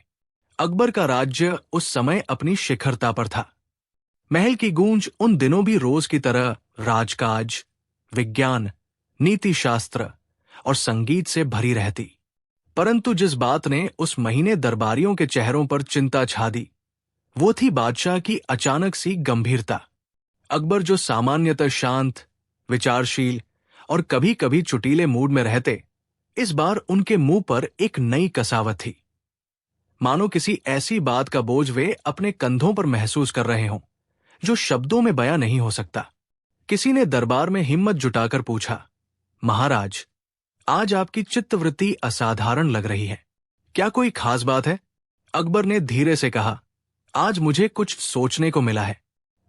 अकबर का राज्य उस समय अपनी शिखरता पर था। महल की गूंज उन दिनों भी रोज की तरह राजकाज, विज्ञान, नीति शास्त्र और संगीत से भरी रहती। परंतु जिस बात ने उस महीने दरबारियों के चेहरों पर चिंता छा दी, वो थी बादशाह की अचानक सी गंभीरता। अकबर, जो सामान्यतः शांत, विचारशील और कभी कभी चुटीले मूड में रहते, इस बार उनके मुंह पर एक नई कसावट थी, मानो किसी ऐसी बात का बोझ वे अपने कंधों पर महसूस कर रहे हों जो शब्दों में बयां नहीं हो सकता। किसी ने दरबार में हिम्मत जुटाकर पूछा, महाराज, आज आपकी चित्तवृत्ति असाधारण लग रही है, क्या कोई खास बात है? अकबर ने धीरे से कहा, आज मुझे कुछ सोचने को मिला है।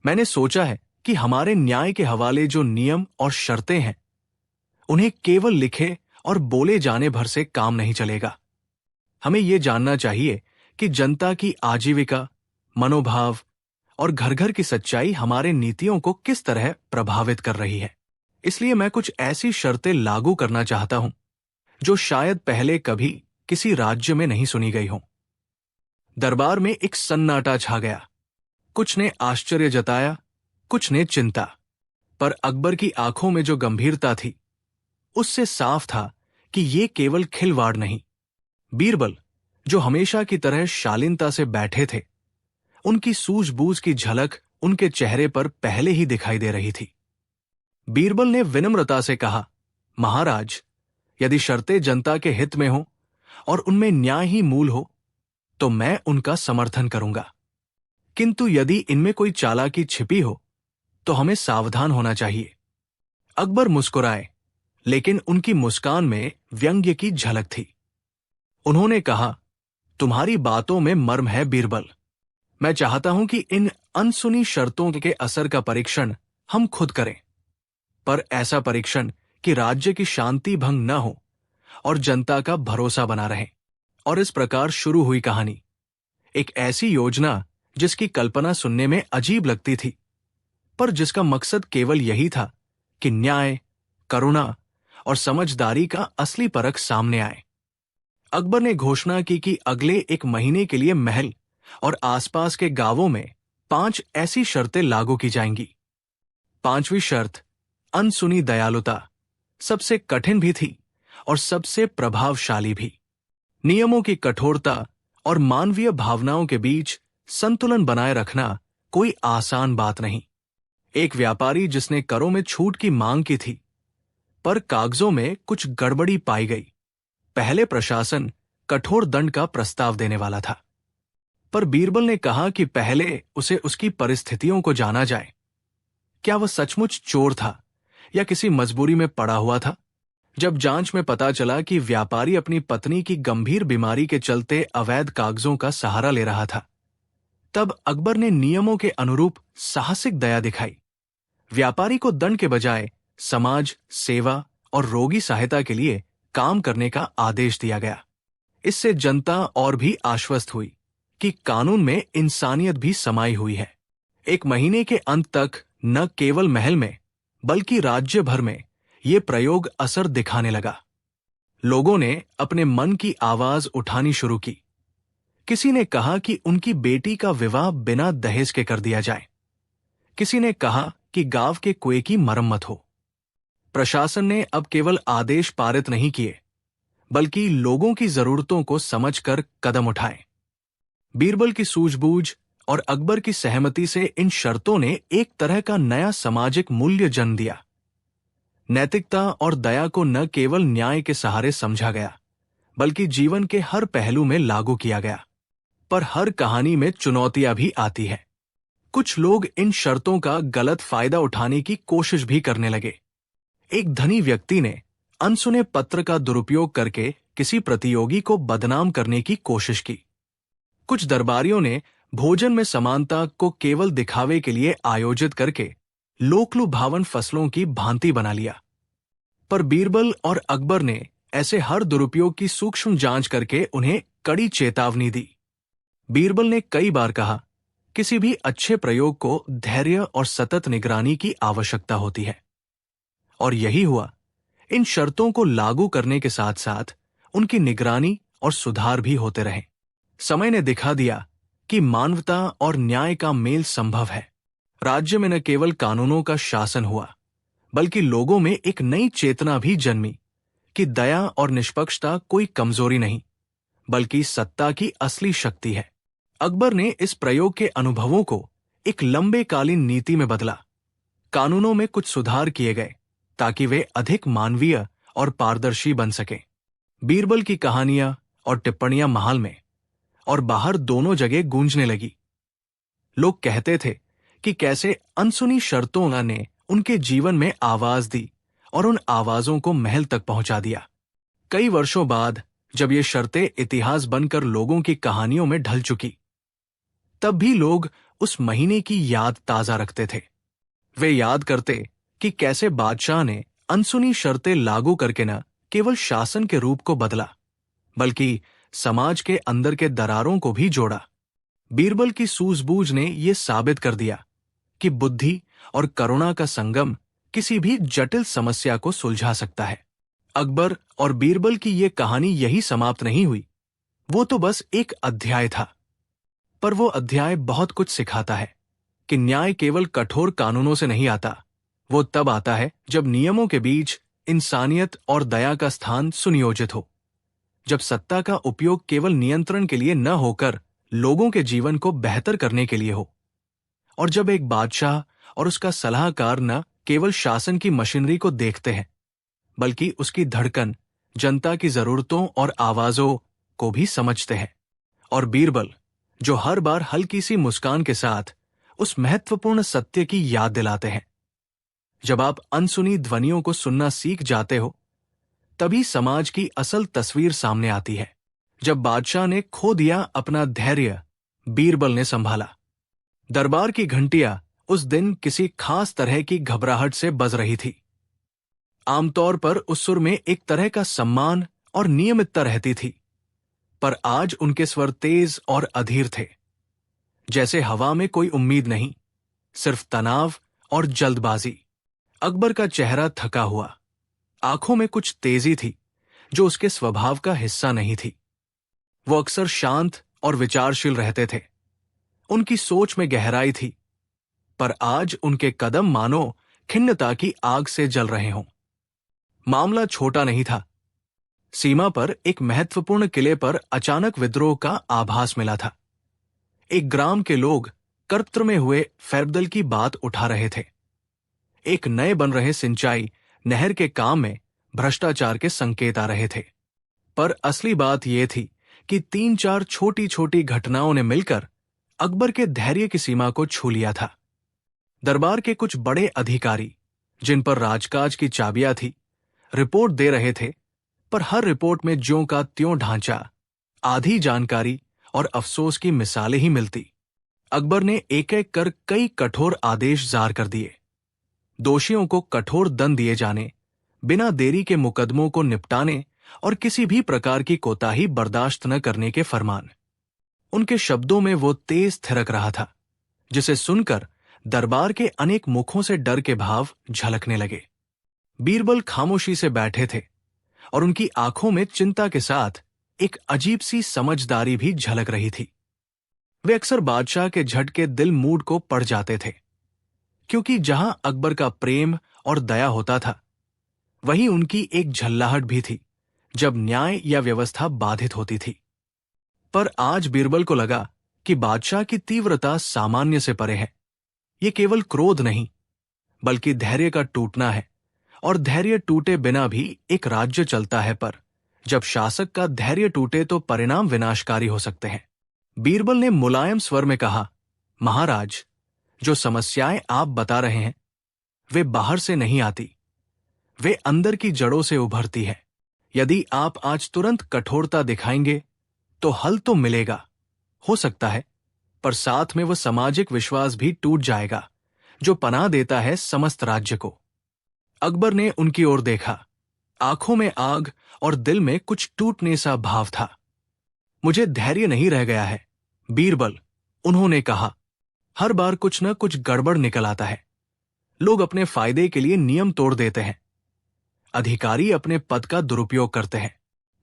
मैंने सोचा है कि हमारे न्याय के हवाले जो नियम और शर्तें हैं, उन्हें केवल लिखे और बोले जाने भर से काम नहीं चलेगा। हमें यह जानना चाहिए कि जनता की आजीविका, मनोभाव और घर घर की सच्चाई हमारे नीतियों को किस तरह प्रभावित कर रही है। इसलिए मैं कुछ ऐसी शर्तें लागू करना चाहता हूं जो शायद पहले कभी किसी राज्य में नहीं सुनी गई हों। दरबार में एक सन्नाटा छा गया। कुछ ने आश्चर्य जताया, कुछ ने चिंता, पर अकबर की आंखों में जो गंभीरता थी, उससे साफ था कि ये केवल खिलवाड़ नहीं। बीरबल, जो हमेशा की तरह शालीनता से बैठे थे, उनकी सूझबूझ की झलक उनके चेहरे पर पहले ही दिखाई दे रही थी। बीरबल ने विनम्रता से कहा, महाराज, यदि शर्तें जनता के हित में हो और उनमें न्याय ही मूल हो, तो मैं उनका समर्थन करूंगा। किंतु यदि इनमें कोई चालाकी छिपी हो, तो हमें सावधान होना चाहिए। अकबर मुस्कुराए, लेकिन उनकी मुस्कान में व्यंग्य की झलक थी। उन्होंने कहा, तुम्हारी बातों में मर्म है बीरबल। मैं चाहता हूं कि इन अनसुनी शर्तों के असर का परीक्षण हम खुद करें, पर ऐसा परीक्षण कि राज्य की शांति भंग न हो और जनता का भरोसा बना रहे। और इस प्रकार शुरू हुई कहानी। एक ऐसी योजना जिसकी कल्पना सुनने में अजीब लगती थी, पर जिसका मकसद केवल यही था कि न्याय, करुणा और समझदारी का असली परख सामने आए। अकबर ने घोषणा की कि अगले 1 महीने के लिए महल और आसपास के गांवों में 5 ऐसी शर्तें लागू की जाएंगी। 5वीं शर्त अनसुनी दयालुता सबसे कठिन भी थी और सबसे प्रभावशाली भी। नियमों की कठोरता और मानवीय भावनाओं के बीच संतुलन बनाए रखना कोई आसान बात नहीं। एक व्यापारी जिसने करों में छूट की मांग की थी, पर कागजों में कुछ गड़बड़ी पाई गई। पहले प्रशासन कठोर दंड का प्रस्ताव देने वाला था, पर बीरबल ने कहा कि पहले उसे उसकी परिस्थितियों को जाना जाए। क्या वह सचमुच चोर था या किसी मजबूरी में पड़ा हुआ था? जब जांच में पता चला कि व्यापारी अपनी पत्नी की गंभीर बीमारी के चलते अवैध कागजों का सहारा ले रहा था, तब अकबर ने नियमों के अनुरूप साहसिक दया दिखाई। व्यापारी को दंड के बजाय समाज सेवा और रोगी सहायता के लिए काम करने का आदेश दिया गया। इससे जनता और भी आश्वस्त हुई कि कानून में इंसानियत भी समाई हुई है। 1 महीने के अंत तक न केवल महल में बल्कि राज्य भर में ये प्रयोग असर दिखाने लगा। लोगों ने अपने मन की आवाज उठानी शुरू की। किसी ने कहा कि उनकी बेटी का विवाह बिना दहेज के कर दिया जाए। किसी ने कहा कि गांव के कुएं की मरम्मत हो। प्रशासन ने अब केवल आदेश पारित नहीं किए, बल्कि लोगों की जरूरतों को समझकर कदम उठाए। बीरबल की सूझबूझ और अकबर की सहमति से इन शर्तों ने एक तरह का नया सामाजिक मूल्य जन्म दिया। नैतिकता और दया को न केवल न्याय के सहारे समझा गया, बल्कि जीवन के हर पहलू में लागू किया गया। पर हर कहानी में चुनौतियां भी आती है। कुछ लोग इन शर्तों का गलत फायदा उठाने की कोशिश भी करने लगे। एक धनी व्यक्ति ने अनसुने पत्र का दुरुपयोग करके किसी प्रतियोगी को बदनाम करने की कोशिश की। कुछ दरबारियों ने भोजन में समानता को केवल दिखावे के लिए आयोजित करके लोकलुभावन फसलों की भांति बना लिया। पर बीरबल और अकबर ने ऐसे हर दुरुपयोग की सूक्ष्म जांच करके उन्हें कड़ी चेतावनी दी। बीरबल ने कई बार कहा, किसी भी अच्छे प्रयोग को धैर्य और सतत निगरानी की आवश्यकता होती है। और यही हुआ। इन शर्तों को लागू करने के साथ साथ उनकी निगरानी और सुधार भी होते रहे। समय ने दिखा दिया कि मानवता और न्याय का मेल संभव है। राज्य में न केवल कानूनों का शासन हुआ, बल्कि लोगों में एक नई चेतना भी जन्मी कि दया और निष्पक्षता कोई कमजोरी नहीं, बल्कि सत्ता की असली शक्ति है। अकबर ने इस प्रयोग के अनुभवों को एक लंबे कालीन नीति में बदला। कानूनों में कुछ सुधार किए गए ताकि वे अधिक मानवीय और पारदर्शी बन सकें। बीरबल की कहानियां और टिप्पणियां महल में और बाहर दोनों जगह गूंजने लगी। लोग कहते थे कि कैसे अनसुनी शर्तों ने उनके जीवन में आवाज दी और उन आवाजों को महल तक पहुंचा दिया। कई वर्षों बाद जब ये शर्तें इतिहास बनकर लोगों की कहानियों में ढल चुकी, तब भी लोग उस महीने की याद ताजा रखते थे। वे याद करते कि कैसे बादशाह ने अनसुनी शर्तें लागू करके न केवल शासन के रूप को बदला, बल्कि समाज के अंदर के दरारों को भी जोड़ा। बीरबल की सूझबूझ ने यह साबित कर दिया कि बुद्धि और करुणा का संगम किसी भी जटिल समस्या को सुलझा सकता है। अकबर और बीरबल की यह कहानी यही समाप्त नहीं हुई। वो तो बस एक अध्याय था, पर वो अध्याय बहुत कुछ सिखाता है कि न्याय केवल कठोर कानूनों से नहीं आता। वो तब आता है जब नियमों के बीच इंसानियत और दया का स्थान सुनियोजित हो, जब सत्ता का उपयोग केवल नियंत्रण के लिए न होकर लोगों के जीवन को बेहतर करने के लिए हो, और जब एक बादशाह और उसका सलाहकार न केवल शासन की मशीनरी को देखते हैं, बल्कि उसकी धड़कन, जनता की जरूरतों और आवाजों को भी समझते हैं। और बीरबल, जो हर बार हल्की सी मुस्कान के साथ उस महत्वपूर्ण सत्य की याद दिलाते हैं, जब आप अनसुनी ध्वनियों को सुनना सीख जाते हो, तभी समाज की असल तस्वीर सामने आती है। जब बादशाह ने खो दिया अपना धैर्य, बीरबल ने संभाला। दरबार की घंटियां उस दिन किसी खास तरह की घबराहट से बज रही थी। आमतौर पर उस सुर में एक तरह का सम्मान और नियमितता रहती थी, पर आज उनके स्वर तेज और अधीर थे, जैसे हवा में कोई उम्मीद नहीं, सिर्फ तनाव और जल्दबाजी। अकबर का चेहरा थका हुआ, आंखों में कुछ तेजी थी जो उसके स्वभाव का हिस्सा नहीं थी। वो अक्सर शांत और विचारशील रहते थे, उनकी सोच में गहराई थी, पर आज उनके कदम मानो खिन्नता की आग से जल रहे हों। मामला छोटा नहीं था। सीमा पर एक महत्वपूर्ण किले पर अचानक विद्रोह का आभास मिला था। एक ग्राम के लोग कर्त्र में हुए फेरबदल की बात उठा रहे थे। एक नए बन रहे सिंचाई नहर के काम में भ्रष्टाचार के संकेत आ रहे थे। पर असली बात यह थी कि 3-4 छोटी छोटी घटनाओं ने मिलकर अकबर के धैर्य की सीमा को छू लिया था। दरबार के कुछ बड़े अधिकारी, जिन पर राजकाज की चाबियां थी, रिपोर्ट दे रहे थे, पर हर रिपोर्ट में ज्यों का त्यों ढांचा, आधी जानकारी और अफसोस की मिसालें ही मिलती। अकबर ने एक एक कर कई कठोर आदेश जारी कर दिए। दोषियों को कठोर दंड दिए जाने, बिना देरी के मुकदमों को निपटाने और किसी भी प्रकार की कोताही बर्दाश्त न करने के फरमान। उनके शब्दों में वो तेज थिरक रहा था, जिसे सुनकर दरबार के अनेक मुखों से डर के भाव झलकने लगे। बीरबल खामोशी से बैठे थे और उनकी आंखों में चिंता के साथ एक अजीब सी समझदारी भी झलक रही थी। वे अक्सर बादशाह के झटके दिल मूड को पढ़ जाते थे, क्योंकि जहां अकबर का प्रेम और दया होता था, वहीं उनकी एक झल्लाहट भी थी जब न्याय या व्यवस्था बाधित होती थी। पर आज बीरबल को लगा कि बादशाह की तीव्रता सामान्य से परे है। ये केवल क्रोध नहीं, बल्कि धैर्य का टूटना है, और धैर्य टूटे बिना भी एक राज्य चलता है, पर जब शासक का धैर्य टूटे तो परिणाम विनाशकारी हो सकते हैं। बीरबल ने मुलायम स्वर में कहा, महाराज, जो समस्याएं आप बता रहे हैं, वे बाहर से नहीं आती, वे अंदर की जड़ों से उभरती है। यदि आप आज तुरंत कठोरता दिखाएंगे तो हल तो मिलेगा, हो सकता है, पर साथ में वह सामाजिक विश्वास भी टूट जाएगा जो पनाह देता है समस्त राज्य को। अकबर ने उनकी ओर देखा, आंखों में आग और दिल में कुछ टूटने सा भाव था। मुझे धैर्य नहीं रह गया है बीरबल, उन्होंने कहा। हर बार कुछ न कुछ गड़बड़ निकल आता है। लोग अपने फायदे के लिए नियम तोड़ देते हैं, अधिकारी अपने पद का दुरुपयोग करते हैं।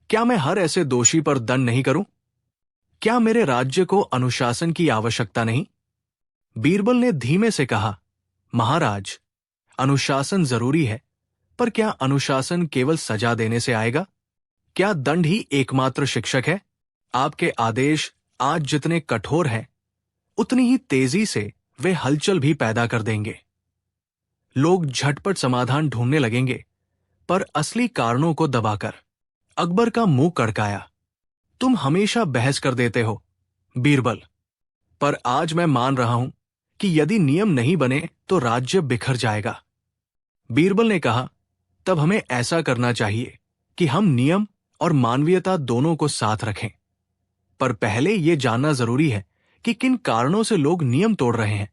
क्या मैं हर ऐसे दोषी पर दंड नहीं करूं? क्या मेरे राज्य को अनुशासन की आवश्यकता नहीं? बीरबल ने धीमे से कहा, महाराज, अनुशासन जरूरी है, पर क्या अनुशासन केवल सजा देने से आएगा? क्या दंड ही एकमात्र शिक्षक है? आपके आदेश आज जितने कठोर हैं, उतनी ही तेजी से वे हलचल भी पैदा कर देंगे। लोग झटपट समाधान ढूंढने लगेंगे, पर असली कारणों को दबाकर। अकबर का मुंह कड़काया। तुम हमेशा बहस कर देते हो बीरबल, पर आज मैं मान रहा हूं कि यदि नियम नहीं बने तो राज्य बिखर जाएगा। बीरबल ने कहा, तब हमें ऐसा करना चाहिए कि हम नियम और मानवीयता दोनों को साथ रखें। पर पहले यह जानना जरूरी है कि किन कारणों से लोग नियम तोड़ रहे हैं।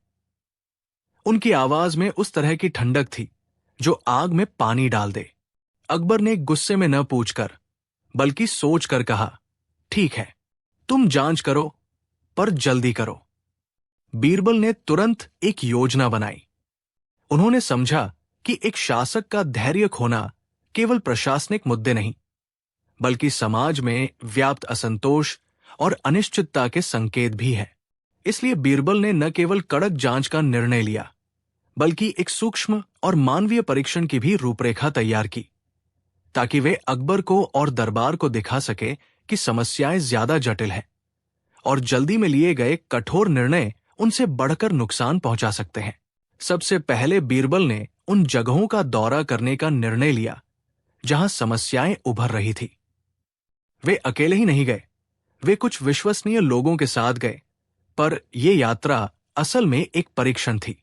उनकी आवाज में उस तरह की ठंडक थी जो आग में पानी डाल दे। अकबर ने गुस्से में न पूछकर, बल्कि सोचकर कहा, ठीक है, तुम जांच करो, पर जल्दी करो। बीरबल ने तुरंत एक योजना बनाई। उन्होंने समझा कि एक शासक का धैर्य खोना केवल प्रशासनिक मुद्दे नहीं, बल्कि समाज में व्याप्त असंतोष और अनिश्चितता के संकेत भी है। इसलिए बीरबल ने न केवल कड़क जांच का निर्णय लिया, बल्कि एक सूक्ष्म और मानवीय परीक्षण की भी रूपरेखा तैयार की, ताकि वे अकबर को और दरबार को दिखा सके कि समस्याएं ज्यादा जटिल हैं और जल्दी में लिए गए कठोर निर्णय उनसे बढ़कर नुकसान पहुंचा सकते हैं। सबसे पहले बीरबल ने उन जगहों का दौरा करने का निर्णय लिया जहां समस्याएं उभर रही थी। वे अकेले ही नहीं गए, वे कुछ विश्वसनीय लोगों के साथ गए, पर यह यात्रा असल में एक परीक्षण थी।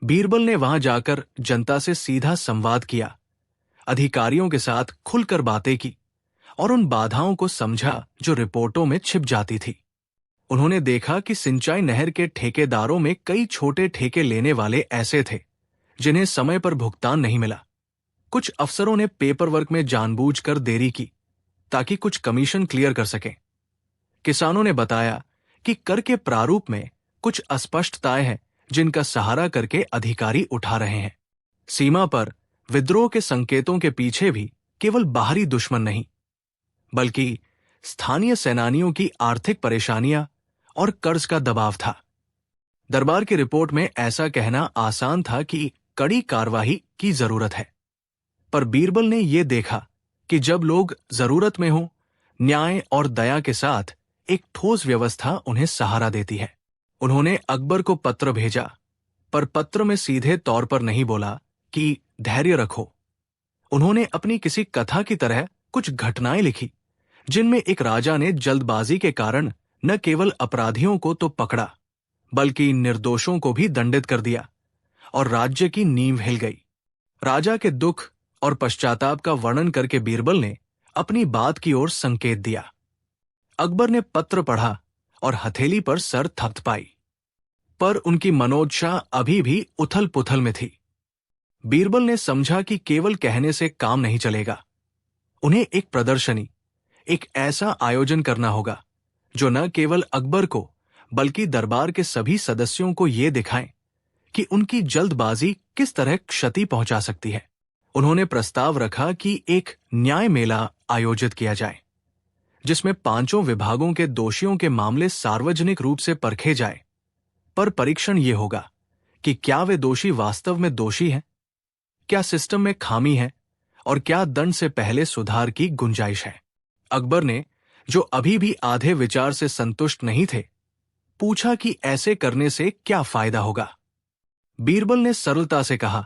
बीरबल ने वहां जाकर जनता से सीधा संवाद किया, अधिकारियों के साथ खुलकर बातें की और उन बाधाओं को समझा जो रिपोर्टों में छिप जाती थी। उन्होंने देखा कि सिंचाई नहर के ठेकेदारों में कई छोटे ठेके लेने वाले ऐसे थे जिन्हें समय पर भुगतान नहीं मिला। कुछ अफसरों ने पेपर वर्क में जानबूझकर देरी की ताकि कुछ कमीशन क्लियर कर सकें। किसानों ने बताया कि कर के प्रारूप में कुछ अस्पष्टताएं हैं जिनका सहारा करके अधिकारी उठा रहे हैं। सीमा पर विद्रोह के संकेतों के पीछे भी केवल बाहरी दुश्मन नहीं, बल्कि स्थानीय सेनानियों की आर्थिक परेशानियां और कर्ज का दबाव था। दरबार की रिपोर्ट में ऐसा कहना आसान था कि कड़ी कार्रवाई की जरूरत है, पर बीरबल ने यह देखा कि जब लोग जरूरत में हों, न्याय और दया के साथ एक ठोस व्यवस्था उन्हें सहारा देती है। उन्होंने अकबर को पत्र भेजा, पर पत्र में सीधे तौर पर नहीं बोला कि धैर्य रखो। उन्होंने अपनी किसी कथा की तरह कुछ घटनाएं लिखी जिनमें एक राजा ने जल्दबाजी के कारण न केवल अपराधियों को तो पकड़ा, बल्कि निर्दोषों को भी दंडित कर दिया और राज्य की नींव हिल गई। राजा के दुख और पश्चाताप का वर्णन करके बीरबल ने अपनी बात की ओर संकेत दिया। अकबर ने पत्र पढ़ा और हथेली पर सर थपथपाई, पर उनकी मनोदशा अभी भी उथल पुथल में थी। बीरबल ने समझा कि केवल कहने से काम नहीं चलेगा। उन्हें एक प्रदर्शनी, एक ऐसा आयोजन करना होगा जो न केवल अकबर को बल्कि दरबार के सभी सदस्यों को यह दिखाएं कि उनकी जल्दबाजी किस तरह क्षति पहुंचा सकती है। उन्होंने प्रस्ताव रखा कि एक न्याय मेला आयोजित किया जाए, जिसमें पांचों विभागों के दोषियों के मामले सार्वजनिक रूप से परखे जाए, पर परीक्षण यह होगा कि क्या वे दोषी वास्तव में दोषी हैं, क्या सिस्टम में खामी है और क्या दंड से पहले सुधार की गुंजाइश है। अकबर ने, जो अभी भी आधे विचार से संतुष्ट नहीं थे, पूछा कि ऐसे करने से क्या फायदा होगा। बीरबल ने सरलता से कहा,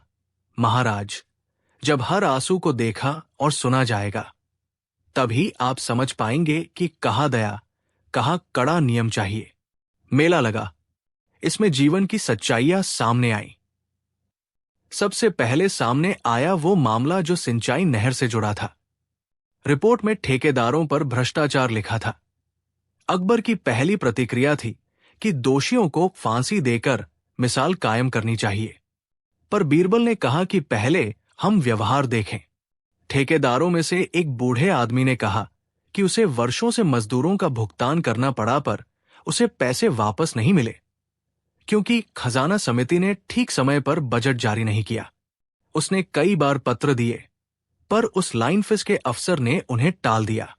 महाराज, जब हर आंसू को देखा और सुना जाएगा, तभी आप समझ पाएंगे कि कहाँ दया, कहाँ कड़ा नियम चाहिए। मेला लगा, इसमें जीवन की सच्चाइयां सामने आई। सबसे पहले सामने आया वो मामला जो सिंचाई नहर से जुड़ा था। रिपोर्ट में ठेकेदारों पर भ्रष्टाचार लिखा था। अकबर की पहली प्रतिक्रिया थी कि दोषियों को फांसी देकर मिसाल कायम करनी चाहिए, पर बीरबल ने कहा कि पहले हम व्यवहार देखें। ठेकेदारों में से एक बूढ़े आदमी ने कहा कि उसे वर्षों से मजदूरों का भुगतान करना पड़ा, पर उसे पैसे वापस नहीं मिले क्योंकि खजाना समिति ने ठीक समय पर बजट जारी नहीं किया। उसने कई बार पत्र दिए, पर उस लाइन फिस के अफसर ने उन्हें टाल दिया।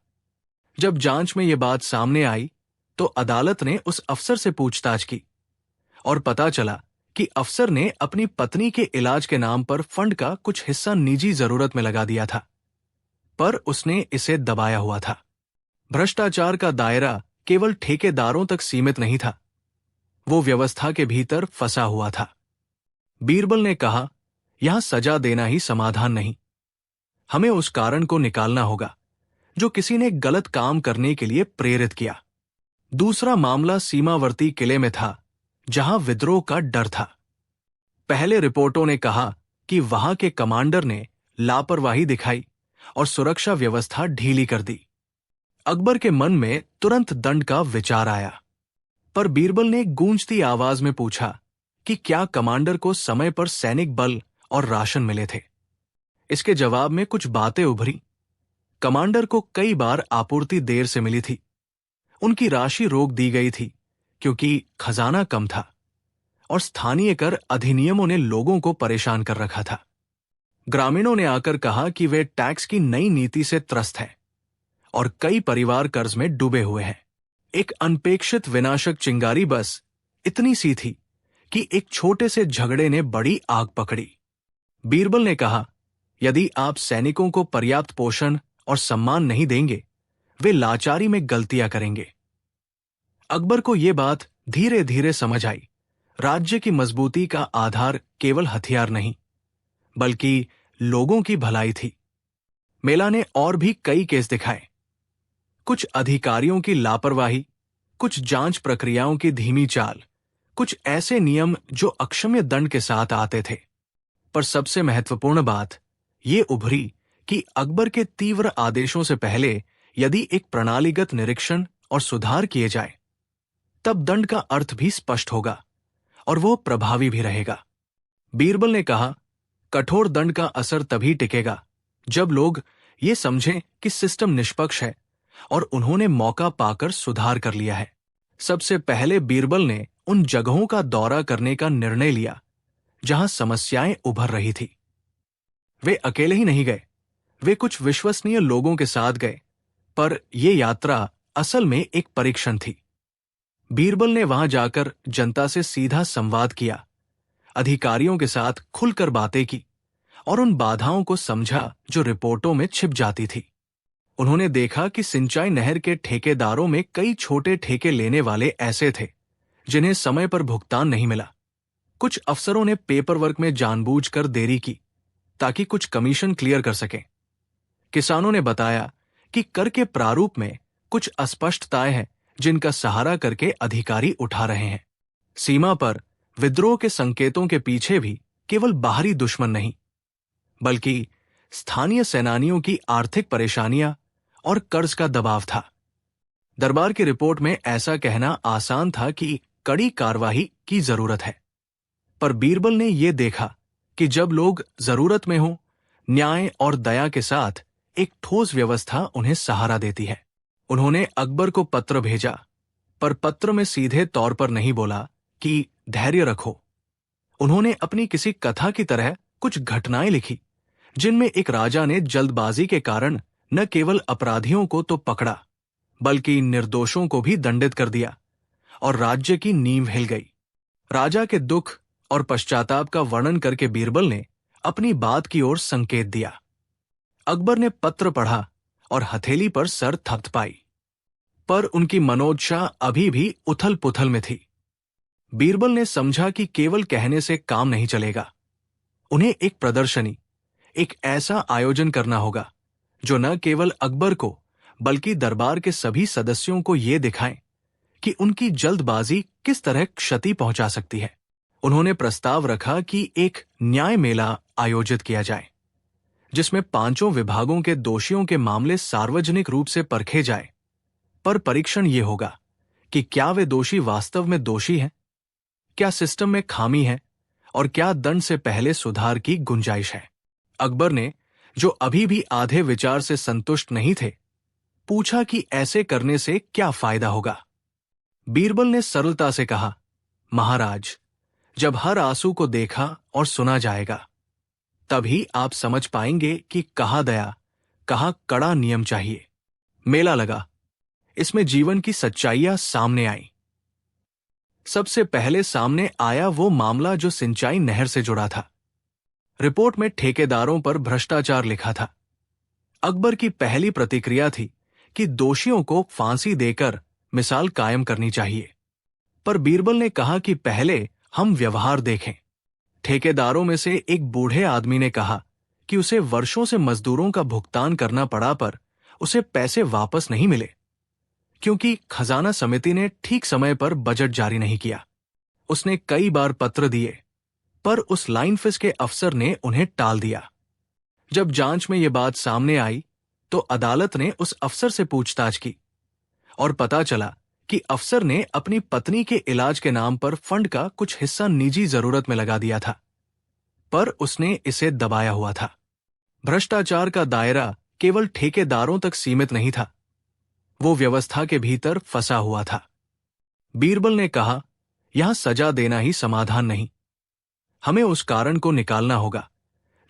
जब जांच में यह बात सामने आई तो अदालत ने उस अफसर से पूछताछ की और पता चला कि अफसर ने अपनी पत्नी के इलाज के नाम पर फंड का कुछ हिस्सा निजी जरूरत में लगा दिया था, पर उसने इसे दबाया हुआ था। भ्रष्टाचार का दायरा केवल ठेकेदारों तक सीमित नहीं था, वो व्यवस्था के भीतर फंसा हुआ था। बीरबल ने कहा, यहां सजा देना ही समाधान नहीं, हमें उस कारण को निकालना होगा जो किसी ने गलत काम करने के लिए प्रेरित किया। दूसरा मामला सीमावर्ती किले में था, जहां विद्रोह का डर था। पहले रिपोर्टों ने कहा कि वहां के कमांडर ने लापरवाही दिखाई और सुरक्षा व्यवस्था ढीली कर दी। अकबर के मन में तुरंत दंड का विचार आया, पर बीरबल ने गूंजती आवाज में पूछा कि क्या कमांडर को समय पर सैनिक बल और राशन मिले थे। इसके जवाब में कुछ बातें उभरी। कमांडर को कई बार आपूर्ति देर से मिली थी, उनकी राशि रोक दी गई थी क्योंकि खजाना कम था, और स्थानीय कर अधिनियमों ने लोगों को परेशान कर रखा था। ग्रामीणों ने आकर कहा कि वे टैक्स की नई नीति से त्रस्त हैं और कई परिवार कर्ज में डूबे हुए हैं। एक अनपेक्षित विनाशक चिंगारी बस इतनी सी थी कि एक छोटे से झगड़े ने बड़ी आग पकड़ी। बीरबल ने कहा, यदि आप सैनिकों को पर्याप्त पोषण और सम्मान नहीं देंगे, वे लाचारी में गलतियां करेंगे। अकबर को यह बात धीरे धीरे समझ आई। राज्य की मजबूती का आधार केवल हथियार नहीं, बल्कि लोगों की भलाई थी। मेला ने और भी कई केस दिखाए, कुछ अधिकारियों की लापरवाही, कुछ जांच प्रक्रियाओं की धीमी चाल, कुछ ऐसे नियम जो अक्षम्य दंड के साथ आते थे। पर सबसे महत्वपूर्ण बात ये उभरी कि अकबर के तीव्र आदेशों से पहले यदि एक प्रणालीगत निरीक्षण और सुधार किए जाए, तब दंड का अर्थ भी स्पष्ट होगा और वो प्रभावी भी रहेगा। बीरबल ने कहा, कठोर दंड का असर तभी टिकेगा जब लोग ये समझें कि सिस्टम निष्पक्ष है और उन्होंने मौका पाकर सुधार कर लिया है। सबसे पहले बीरबल ने उन जगहों का दौरा करने का निर्णय लिया जहां समस्याएं उभर रही थी। वे अकेले ही नहीं गए, वे कुछ विश्वसनीय लोगों के साथ गए, पर यह यात्रा असल में एक परीक्षण थी। बीरबल ने वहां जाकर जनता से सीधा संवाद किया, अधिकारियों के साथ खुलकर बातें की और उन बाधाओं को समझा जो रिपोर्टों में छिप जाती थी। उन्होंने देखा कि सिंचाई नहर के ठेकेदारों में कई छोटे ठेके लेने वाले ऐसे थे जिन्हें समय पर भुगतान नहीं मिला। कुछ अफसरों ने पेपर वर्क में जानबूझकर देरी की ताकि कुछ कमीशन क्लियर कर सकें। किसानों ने बताया कि कर के प्रारूप में कुछ अस्पष्टताएं हैं जिनका सहारा करके अधिकारी उठा रहे हैं। सीमा पर विद्रोह के संकेतों के पीछे भी केवल बाहरी दुश्मन नहीं, बल्कि स्थानीय सेनानियों की आर्थिक परेशानियां और कर्ज का दबाव था। दरबार की रिपोर्ट में ऐसा कहना आसान था कि कड़ी कार्रवाई की जरूरत है, पर बीरबल ने यह देखा कि जब लोग जरूरत में हों, न्याय और दया के साथ एक ठोस व्यवस्था उन्हें सहारा देती है। उन्होंने अकबर को पत्र भेजा, पर पत्र में सीधे तौर पर नहीं बोला कि धैर्य रखो। उन्होंने अपनी किसी कथा की तरह कुछ घटनाएं लिखी जिनमें एक राजा ने जल्दबाजी के कारण न केवल अपराधियों को तो पकड़ा, बल्कि निर्दोषों को भी दंडित कर दिया और राज्य की नींव हिल गई। राजा के दुख और पश्चाताप का वर्णन करके बीरबल ने अपनी बात की ओर संकेत दिया। अकबर ने पत्र पढ़ा और हथेली पर सर थपथपाई, पर उनकी मनोदशा अभी भी उथल पुथल में थी। बीरबल ने समझा कि केवल कहने से काम नहीं चलेगा। उन्हें एक प्रदर्शनी, एक ऐसा आयोजन करना होगा जो न केवल अकबर को बल्कि दरबार के सभी सदस्यों को यह दिखाएं कि उनकी जल्दबाजी किस तरह क्षति पहुंचा सकती है। उन्होंने प्रस्ताव रखा कि एक न्याय मेला आयोजित किया जाए जिसमें पांचों विभागों के दोषियों के मामले सार्वजनिक रूप से परखे जाए, पर परीक्षण यह होगा कि क्या वे दोषी वास्तव में दोषी हैं, क्या सिस्टम में खामी है और क्या दंड से पहले सुधार की गुंजाइश है। अकबर ने, जो अभी भी आधे विचार से संतुष्ट नहीं थे, पूछा कि ऐसे करने से क्या फायदा होगा। बीरबल ने सरलता से कहा, महाराज, जब हर आंसू को देखा और सुना जाएगा तभी आप समझ पाएंगे कि कहाँ दया, कहाँ कड़ा नियम चाहिए। मेला लगा, इसमें जीवन की सच्चाइयां सामने आई। सबसे पहले सामने आया वो मामला जो सिंचाई नहर से जुड़ा था। रिपोर्ट में ठेकेदारों पर भ्रष्टाचार लिखा था। अकबर की पहली प्रतिक्रिया थी कि दोषियों को फांसी देकर मिसाल कायम करनी चाहिए, पर बीरबल ने कहा कि पहले हम व्यवहार देखें। ठेकेदारों में से एक बूढ़े आदमी ने कहा कि उसे वर्षों से मजदूरों का भुगतान करना पड़ा, पर उसे पैसे वापस नहीं मिले क्योंकि खजाना समिति ने ठीक समय पर बजट जारी नहीं किया। उसने कई बार पत्र दिए, पर उस लाइन फिस के अफसर ने उन्हें टाल दिया। जब जांच में यह बात सामने आई तो अदालत ने उस अफसर से पूछताछ की और पता चला कि अफसर ने अपनी पत्नी के इलाज के नाम पर फंड का कुछ हिस्सा निजी जरूरत में लगा दिया था, पर उसने इसे दबाया हुआ था। भ्रष्टाचार का दायरा केवल ठेकेदारों तक सीमित नहीं था, वो व्यवस्था के भीतर फंसा हुआ था। बीरबल ने कहा, यहां सजा देना ही समाधान नहीं, हमें उस कारण को निकालना होगा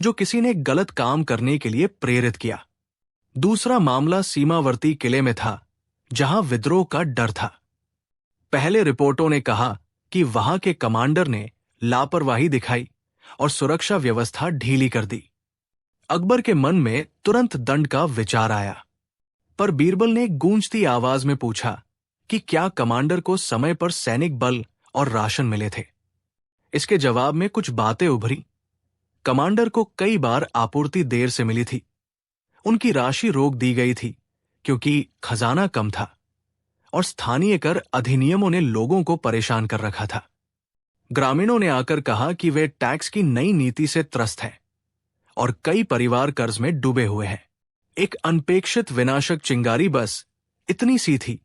जो किसी ने गलत काम करने के लिए प्रेरित किया। दूसरा मामला सीमावर्ती किले में था जहां विद्रोह का डर था। पहले रिपोर्टों ने कहा कि वहां के कमांडर ने लापरवाही दिखाई और सुरक्षा व्यवस्था ढीली कर दी। अकबर के मन में तुरंत दंड का विचार आया, पर बीरबल ने गूंजती आवाज में पूछा कि क्या कमांडर को समय पर सैनिक बल और राशन मिले थे। इसके जवाब में कुछ बातें उभरी। कमांडर को कई बार आपूर्ति देर से मिली थी, उनकी राशि रोक दी गई थी क्योंकि खजाना कम था, और स्थानीय कर अधिनियमों ने लोगों को परेशान कर रखा था। ग्रामीणों ने आकर कहा कि वे टैक्स की नई नीति से त्रस्त हैं और कई परिवार कर्ज में डूबे हुए हैं। एक अनपेक्षित विनाशक चिंगारी बस इतनी सी थी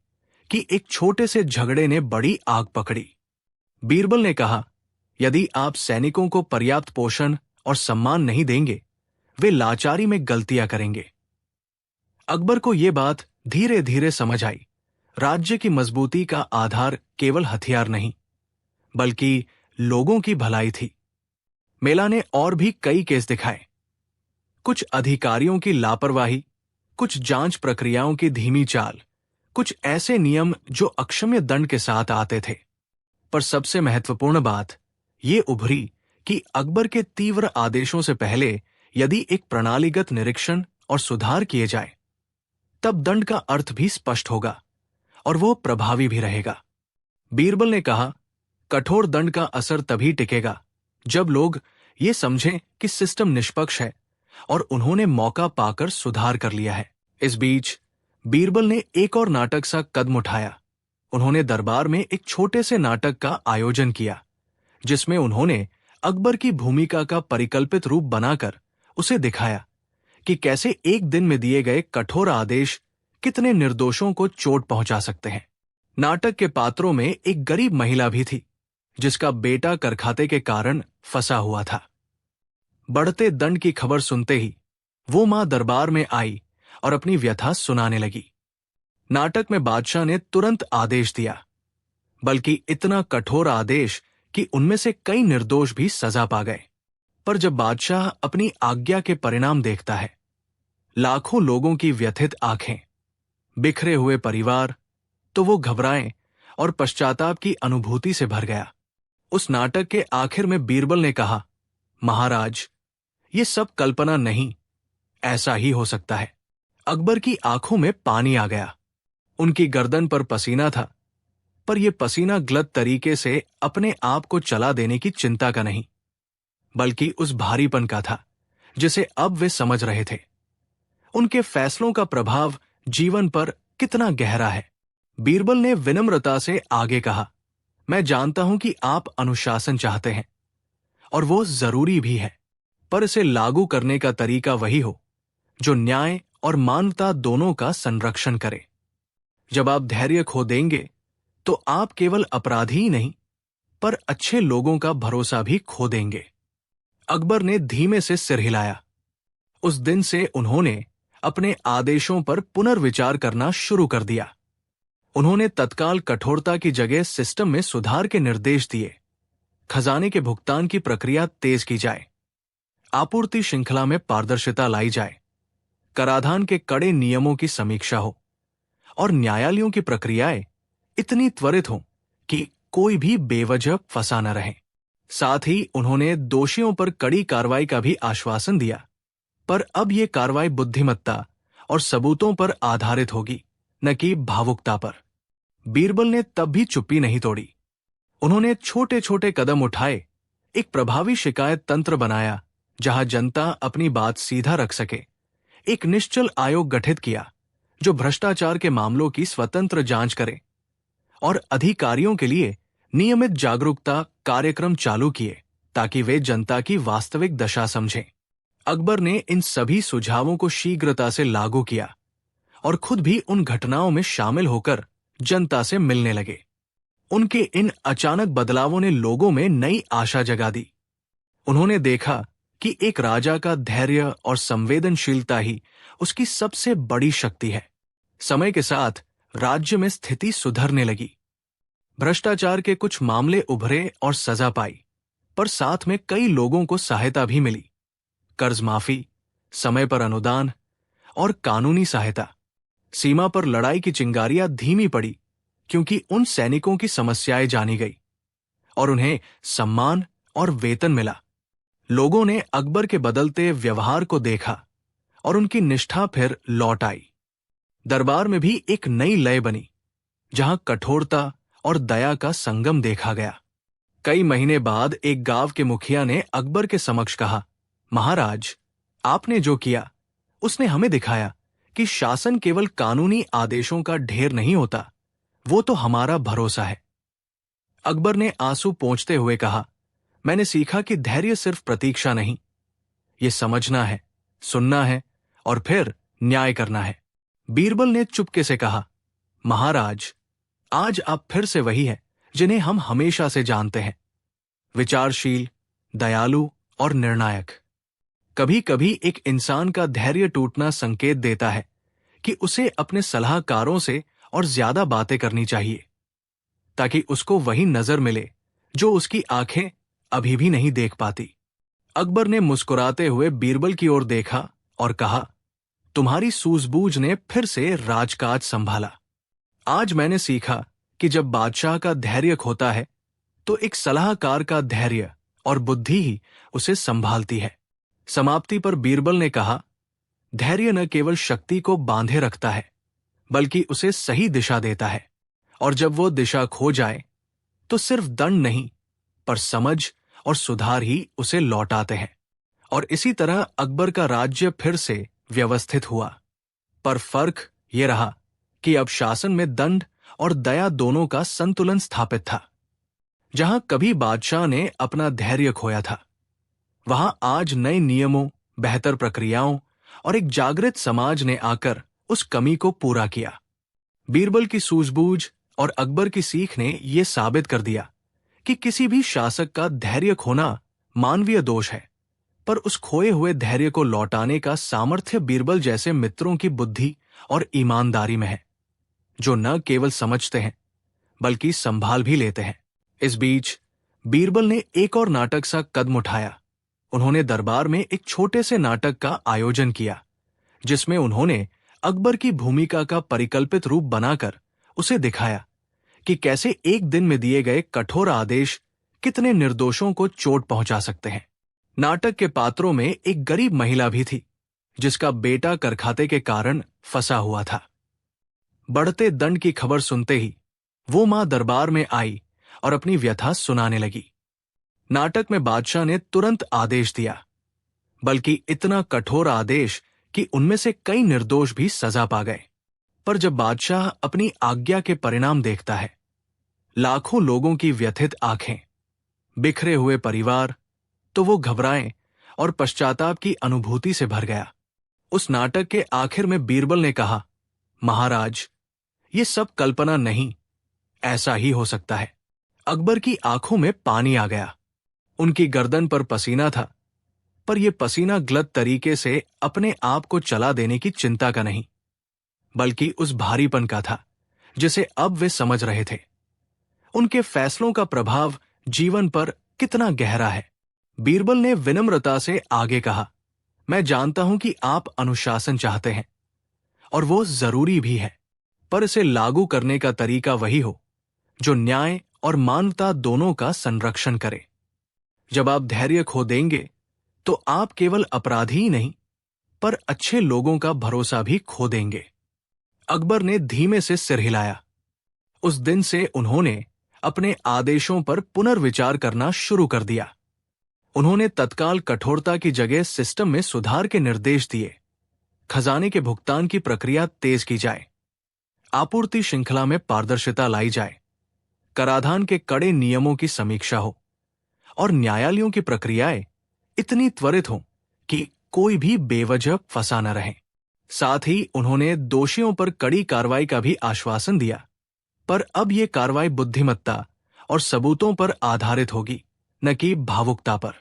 कि एक छोटे से झगड़े ने बड़ी आग पकड़ी। बीरबल ने कहा, यदि आप सैनिकों को पर्याप्त पोषण और सम्मान नहीं देंगे, वे लाचारी में गलतियां करेंगे। अकबर को यह बात धीरे धीरे समझ आई, राज्य की मजबूती का आधार केवल हथियार नहीं, बल्कि लोगों की भलाई थी। मेला ने और भी कई केस दिखाए, कुछ अधिकारियों की लापरवाही, कुछ जांच प्रक्रियाओं की धीमी चाल, कुछ ऐसे नियम जो अक्षम्य दंड के साथ आते थे। पर सबसे महत्वपूर्ण बात ये उभरी कि अकबर के तीव्र आदेशों से पहले यदि एक प्रणालीगत निरीक्षण और सुधार किए जाए, तब दंड का अर्थ भी स्पष्ट होगा और वो प्रभावी भी रहेगा। बीरबल ने कहा, कठोर दंड का असर तभी टिकेगा जब लोग ये समझें कि सिस्टम निष्पक्ष है और उन्होंने मौका पाकर सुधार कर लिया है। इस बीच बीरबल ने एक और नाटक सा कदम उठाया। उन्होंने दरबार में एक छोटे से नाटक का आयोजन किया, जिसमें उन्होंने अकबर की भूमिका का परिकल्पित रूप बनाकर उसे दिखाया कि कैसे एक दिन में दिए गए कठोर आदेश कितने निर्दोषों को चोट पहुंचा सकते हैं। नाटक के पात्रों में एक गरीब महिला भी थी, जिसका बेटा करखाते के कारण फंसा हुआ था। बढ़ते दंड की खबर सुनते ही वो मां दरबार में आई और अपनी व्यथा सुनाने लगी। नाटक में बादशाह ने तुरंत आदेश दिया, बल्कि इतना कठोर आदेश कि उनमें से कई निर्दोष भी सजा पा गए। पर जब बादशाह अपनी आज्ञा के परिणाम देखता है, लाखों लोगों की व्यथित आंखें, बिखरे हुए परिवार, तो वो घबराए और पश्चाताप की अनुभूति से भर गया। उस नाटक के आखिर में बीरबल ने कहा, महाराज, ये सब कल्पना नहीं, ऐसा ही हो सकता है। अकबर की आंखों में पानी आ गया। उनकी गर्दन पर पसीना था, पर यह पसीना गलत तरीके से अपने आप को चला देने की चिंता का नहीं, बल्कि उस भारीपन का था जिसे अब वे समझ रहे थे। उनके फैसलों का प्रभाव जीवन पर कितना गहरा है। बीरबल ने विनम्रता से आगे कहा, मैं जानता हूं कि आप अनुशासन चाहते हैं और वो जरूरी भी है, पर इसे लागू करने का तरीका वही हो जो न्याय और मानवता दोनों का संरक्षण करे। जब आप धैर्य खो देंगे तो आप केवल अपराधी ही नहीं, पर अच्छे लोगों का भरोसा भी खो देंगे। अकबर ने धीमे से सिर हिलाया। उस दिन से उन्होंने अपने आदेशों पर पुनर्विचार करना शुरू कर दिया। उन्होंने तत्काल कठोरता की जगह सिस्टम में सुधार के निर्देश दिए। खजाने के भुगतान की प्रक्रिया तेज की जाए, आपूर्ति श्रृंखला में पारदर्शिता लाई जाए, कराधान के कड़े नियमों की समीक्षा हो और न्यायालयों की प्रक्रियाएं इतनी त्वरित हों कि कोई भी बेवजह फंसा न रहे। साथ ही उन्होंने दोषियों पर कड़ी कार्रवाई का भी आश्वासन दिया, पर अब ये कार्रवाई बुद्धिमत्ता और सबूतों पर आधारित होगी, न कि भावुकता पर। बीरबल ने तब भी चुप्पी नहीं तोड़ी। उन्होंने छोटे छोटे कदम उठाए, एक प्रभावी शिकायत तंत्र बनाया जहां जनता अपनी बात सीधा रख सके, एक निश्चल आयोग गठित किया जो भ्रष्टाचार के मामलों की स्वतंत्र जांच करे, और अधिकारियों के लिए नियमित जागरूकता कार्यक्रम चालू किए ताकि वे जनता की वास्तविक दशा समझें। अकबर ने इन सभी सुझावों को शीघ्रता से लागू किया और खुद भी उन घटनाओं में शामिल होकर जनता से मिलने लगे। उनके इन अचानक बदलावों ने लोगों में नई आशा जगा दी। उन्होंने देखा कि एक राजा का धैर्य और संवेदनशीलता ही उसकी सबसे बड़ी शक्ति है। समय के साथ राज्य में स्थिति सुधरने लगी। भ्रष्टाचार के कुछ मामले उभरे और सजा पाई, पर साथ में कई लोगों को सहायता भी मिली। कर्ज माफी, समय पर अनुदान और कानूनी सहायता। सीमा पर लड़ाई की चिंगारियां धीमी पड़ी क्योंकि उन सैनिकों की समस्याएं जानी गई और उन्हें सम्मान और वेतन मिला। लोगों ने अकबर के बदलते व्यवहार को देखा और उनकी निष्ठा फिर लौट आई। दरबार में भी एक नई लय बनी, जहां कठोरता और दया का संगम देखा गया। कई महीने बाद एक गांव के मुखिया ने अकबर के समक्ष कहा, महाराज, आपने जो किया उसने हमें दिखाया कि शासन केवल कानूनी आदेशों का ढेर नहीं होता, वो तो हमारा भरोसा है। अकबर ने आंसू पोंछते हुए कहा, मैंने सीखा कि धैर्य सिर्फ प्रतीक्षा नहीं, ये समझना है, सुनना है और फिर न्याय करना है। बीरबल ने चुपके से कहा, महाराज, आज आप फिर से वही हैं जिन्हें हम हमेशा से जानते हैं, विचारशील, दयालु और निर्णायक। कभी कभी एक इंसान का धैर्य टूटना संकेत देता है कि उसे अपने सलाहकारों से और ज्यादा बातें करनी चाहिए, ताकि उसको वही नजर मिले जो उसकी आंखें अभी भी नहीं देख पाती। अकबर ने मुस्कुराते हुए बीरबल की ओर देखा और कहा, तुम्हारी सूझबूझ ने फिर से राजकाज संभाला। आज मैंने सीखा कि जब बादशाह का धैर्य खोता है तो एक सलाहकार का धैर्य और बुद्धि ही उसे संभालती है। समाप्ति पर बीरबल ने कहा, धैर्य न केवल शक्ति को बांधे रखता है, बल्कि उसे सही दिशा देता है, और जब वो दिशा खो जाए तो सिर्फ दंड नहीं, पर समझ और सुधार ही उसे लौटाते हैं। और इसी तरह अकबर का राज्य फिर से व्यवस्थित हुआ। पर फर्क ये रहा कि अब शासन में दंड और दया दोनों का संतुलन स्थापित था। जहां कभी बादशाह ने अपना धैर्य खोया था, वहां आज नए नियमों, बेहतर प्रक्रियाओं और एक जागृत समाज ने आकर उस कमी को पूरा किया। बीरबल की सूझबूझ और अकबर की सीख ने यह साबित कर दिया कि किसी भी शासक का धैर्य खोना मानवीय दोष है, पर उस खोए हुए धैर्य को लौटाने का सामर्थ्य बीरबल जैसे मित्रों की बुद्धि और ईमानदारी में है, जो न केवल समझते हैं बल्कि संभाल भी लेते हैं। इस बीच बीरबल ने एक और नाटक सा कदम उठाया। उन्होंने दरबार में एक छोटे से नाटक का आयोजन किया, जिसमें उन्होंने अकबर की भूमिका का परिकल्पित रूप बनाकर उसे दिखाया कि कैसे एक दिन में दिए गए कठोर आदेश कितने निर्दोषों को चोट पहुंचा सकते हैं। नाटक के पात्रों में एक गरीब महिला भी थी, जिसका बेटा करखाते के कारण फंसा हुआ था। बढ़ते दंड की खबर सुनते ही वो मां दरबार में आई और अपनी व्यथा सुनाने लगी। नाटक में बादशाह ने तुरंत आदेश दिया, बल्कि इतना कठोर आदेश कि उनमें से कई निर्दोष भी सजा पा गए। पर जब बादशाह अपनी आज्ञा के परिणाम देखता है, लाखों लोगों की व्यथित आंखें, बिखरे हुए परिवार, तो वो घबराए और पश्चाताप की अनुभूति से भर गया। उस नाटक के आखिर में बीरबल ने कहा, महाराज, ये सब कल्पना नहीं, ऐसा ही हो सकता है। अकबर की आंखों में पानी आ गया। उनकी गर्दन पर पसीना था, पर यह पसीना गलत तरीके से अपने आप को चला देने की चिंता का नहीं, बल्कि उस भारीपन का था जिसे अब वे समझ रहे थे। उनके फैसलों का प्रभाव जीवन पर कितना गहरा है। बीरबल ने विनम्रता से आगे कहा, मैं जानता हूं कि आप अनुशासन चाहते हैं, और वो जरूरी भी है, पर इसे लागू करने का तरीका वही हो जो न्याय और मानवता दोनों का संरक्षण करे। जब आप धैर्य खो देंगे तो आप केवल अपराधी ही नहीं, पर अच्छे लोगों का भरोसा भी खो देंगे। अकबर ने धीमे से सिर हिलाया। उस दिन से उन्होंने अपने आदेशों पर पुनर्विचार करना शुरू कर दिया। उन्होंने तत्काल कठोरता की जगह सिस्टम में सुधार के निर्देश दिए। खजाने के भुगतान की प्रक्रिया तेज की जाए, आपूर्ति श्रृंखला में पारदर्शिता लाई जाए, कराधान के कड़े नियमों की समीक्षा हो, और न्यायालयों की प्रक्रियाएं इतनी त्वरित हों कि कोई भी बेवजह फंसा न रहे। साथ ही उन्होंने दोषियों पर कड़ी कार्रवाई का भी आश्वासन दिया, पर अब ये कार्रवाई बुद्धिमत्ता और सबूतों पर आधारित होगी, न कि भावुकता पर।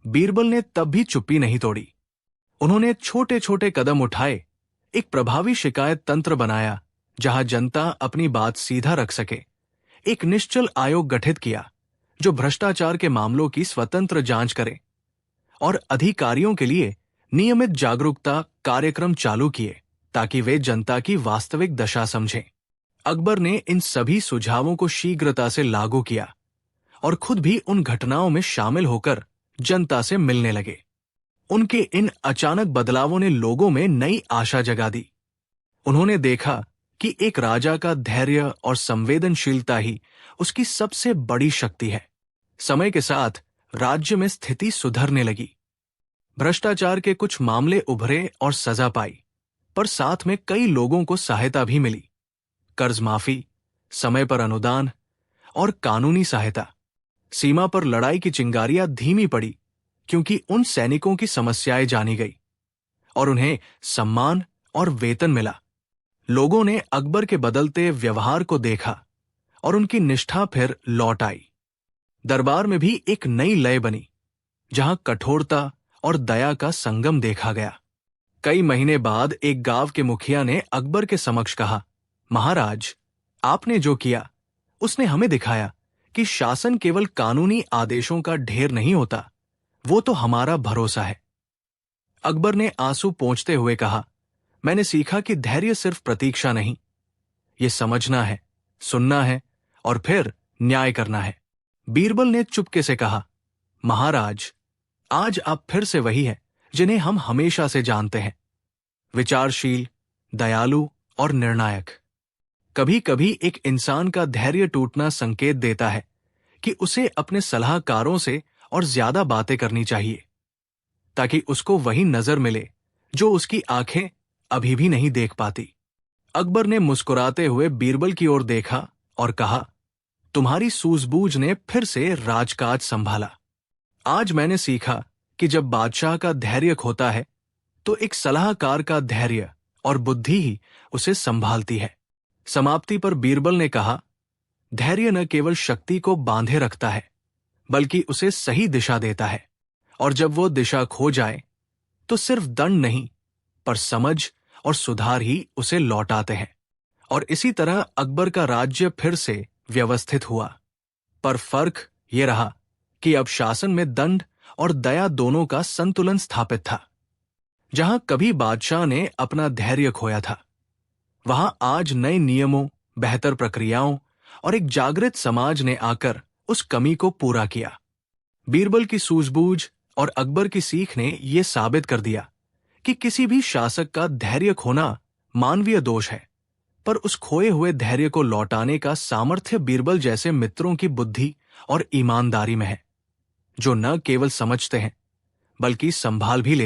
बीरबल ने तब भी चुप्पी नहीं तोड़ी। उन्होंने छोटे छोटे कदम उठाए, एक प्रभावी शिकायत तंत्र बनाया जहां जनता अपनी बात सीधा रख सके, एक निश्चल आयोग गठित किया जो भ्रष्टाचार के मामलों की स्वतंत्र जांच करे, और अधिकारियों के लिए नियमित जागरूकता कार्यक्रम चालू किए ताकि वे जनता की वास्तविक दशा समझें। अकबर ने इन सभी सुझावों को शीघ्रता से लागू किया और खुद भी उन घटनाओं में शामिल होकर जनता से मिलने लगे। उनके इन अचानक बदलावों ने लोगों में नई आशा जगा दी। उन्होंने देखा कि एक राजा का धैर्य और संवेदनशीलता ही उसकी सबसे बड़ी शक्ति है। समय के साथ राज्य में स्थिति सुधरने लगी। भ्रष्टाचार के कुछ मामले उभरे और सजा पाई, पर साथ में कई लोगों को सहायता भी मिली। कर्ज माफी, समय पर अनुदान और कानूनी सहायता। सीमा पर लड़ाई की चिंगारियां धीमी पड़ी क्योंकि उन सैनिकों की समस्याएं जानी गई और उन्हें सम्मान और वेतन मिला। लोगों ने अकबर के बदलते व्यवहार को देखा और उनकी निष्ठा फिर लौट आई। दरबार में भी एक नई लय बनी, जहां कठोरता और दया का संगम देखा गया। कई महीने बाद एक गांव के मुखिया ने अकबर के समक्ष कहा, महाराज, आपने जो किया उसने हमें दिखाया कि शासन केवल कानूनी आदेशों का ढेर नहीं होता, वो तो हमारा भरोसा है। अकबर ने आंसू पोंछते हुए कहा, मैंने सीखा कि धैर्य सिर्फ प्रतीक्षा नहीं, ये समझना है, सुनना है और फिर न्याय करना है। बीरबल ने चुपके से कहा, महाराज, आज आप फिर से वही हैं जिन्हें हम हमेशा से जानते हैं, विचारशील, दयालु और निर्णायक। कभी कभी एक इंसान का धैर्य टूटना संकेत देता है कि उसे अपने सलाहकारों से और ज्यादा बातें करनी चाहिए, ताकि उसको वही नजर मिले जो उसकी आंखें अभी भी नहीं देख पाती। अकबर ने मुस्कुराते हुए बीरबल की ओर देखा और कहा, तुम्हारी सूझबूझ ने फिर से राजकाज संभाला। आज मैंने सीखा कि जब बादशाह का धैर्य खोता है तो एक सलाहकार का धैर्य और बुद्धि ही उसे संभालती है। समाप्ति पर बीरबल ने कहा, धैर्य न केवल शक्ति को बांधे रखता है, बल्कि उसे सही दिशा देता है, और जब वो दिशा खो जाए तो सिर्फ दंड नहीं, पर समझ और सुधार ही उसे लौटाते हैं। और इसी तरह अकबर का राज्य फिर से व्यवस्थित हुआ। पर फर्क ये रहा कि अब शासन में दंड और दया दोनों का संतुलन स्थापित था। जहां कभी बादशाह ने अपना धैर्य खोया था, वहां आज नए नियमों, बेहतर प्रक्रियाओं और एक जागृत समाज ने आकर उस कमी को पूरा किया। बीरबल की सूझबूझ और अकबर की सीख ने यह साबित कर दिया कि किसी भी शासक का धैर्य खोना मानवीय दोष है, पर उस खोए हुए धैर्य को लौटाने का सामर्थ्य बीरबल जैसे मित्रों की बुद्धि और ईमानदारी में है, जो न केवल समझते हैं बल्कि संभाल भी लेते हैं।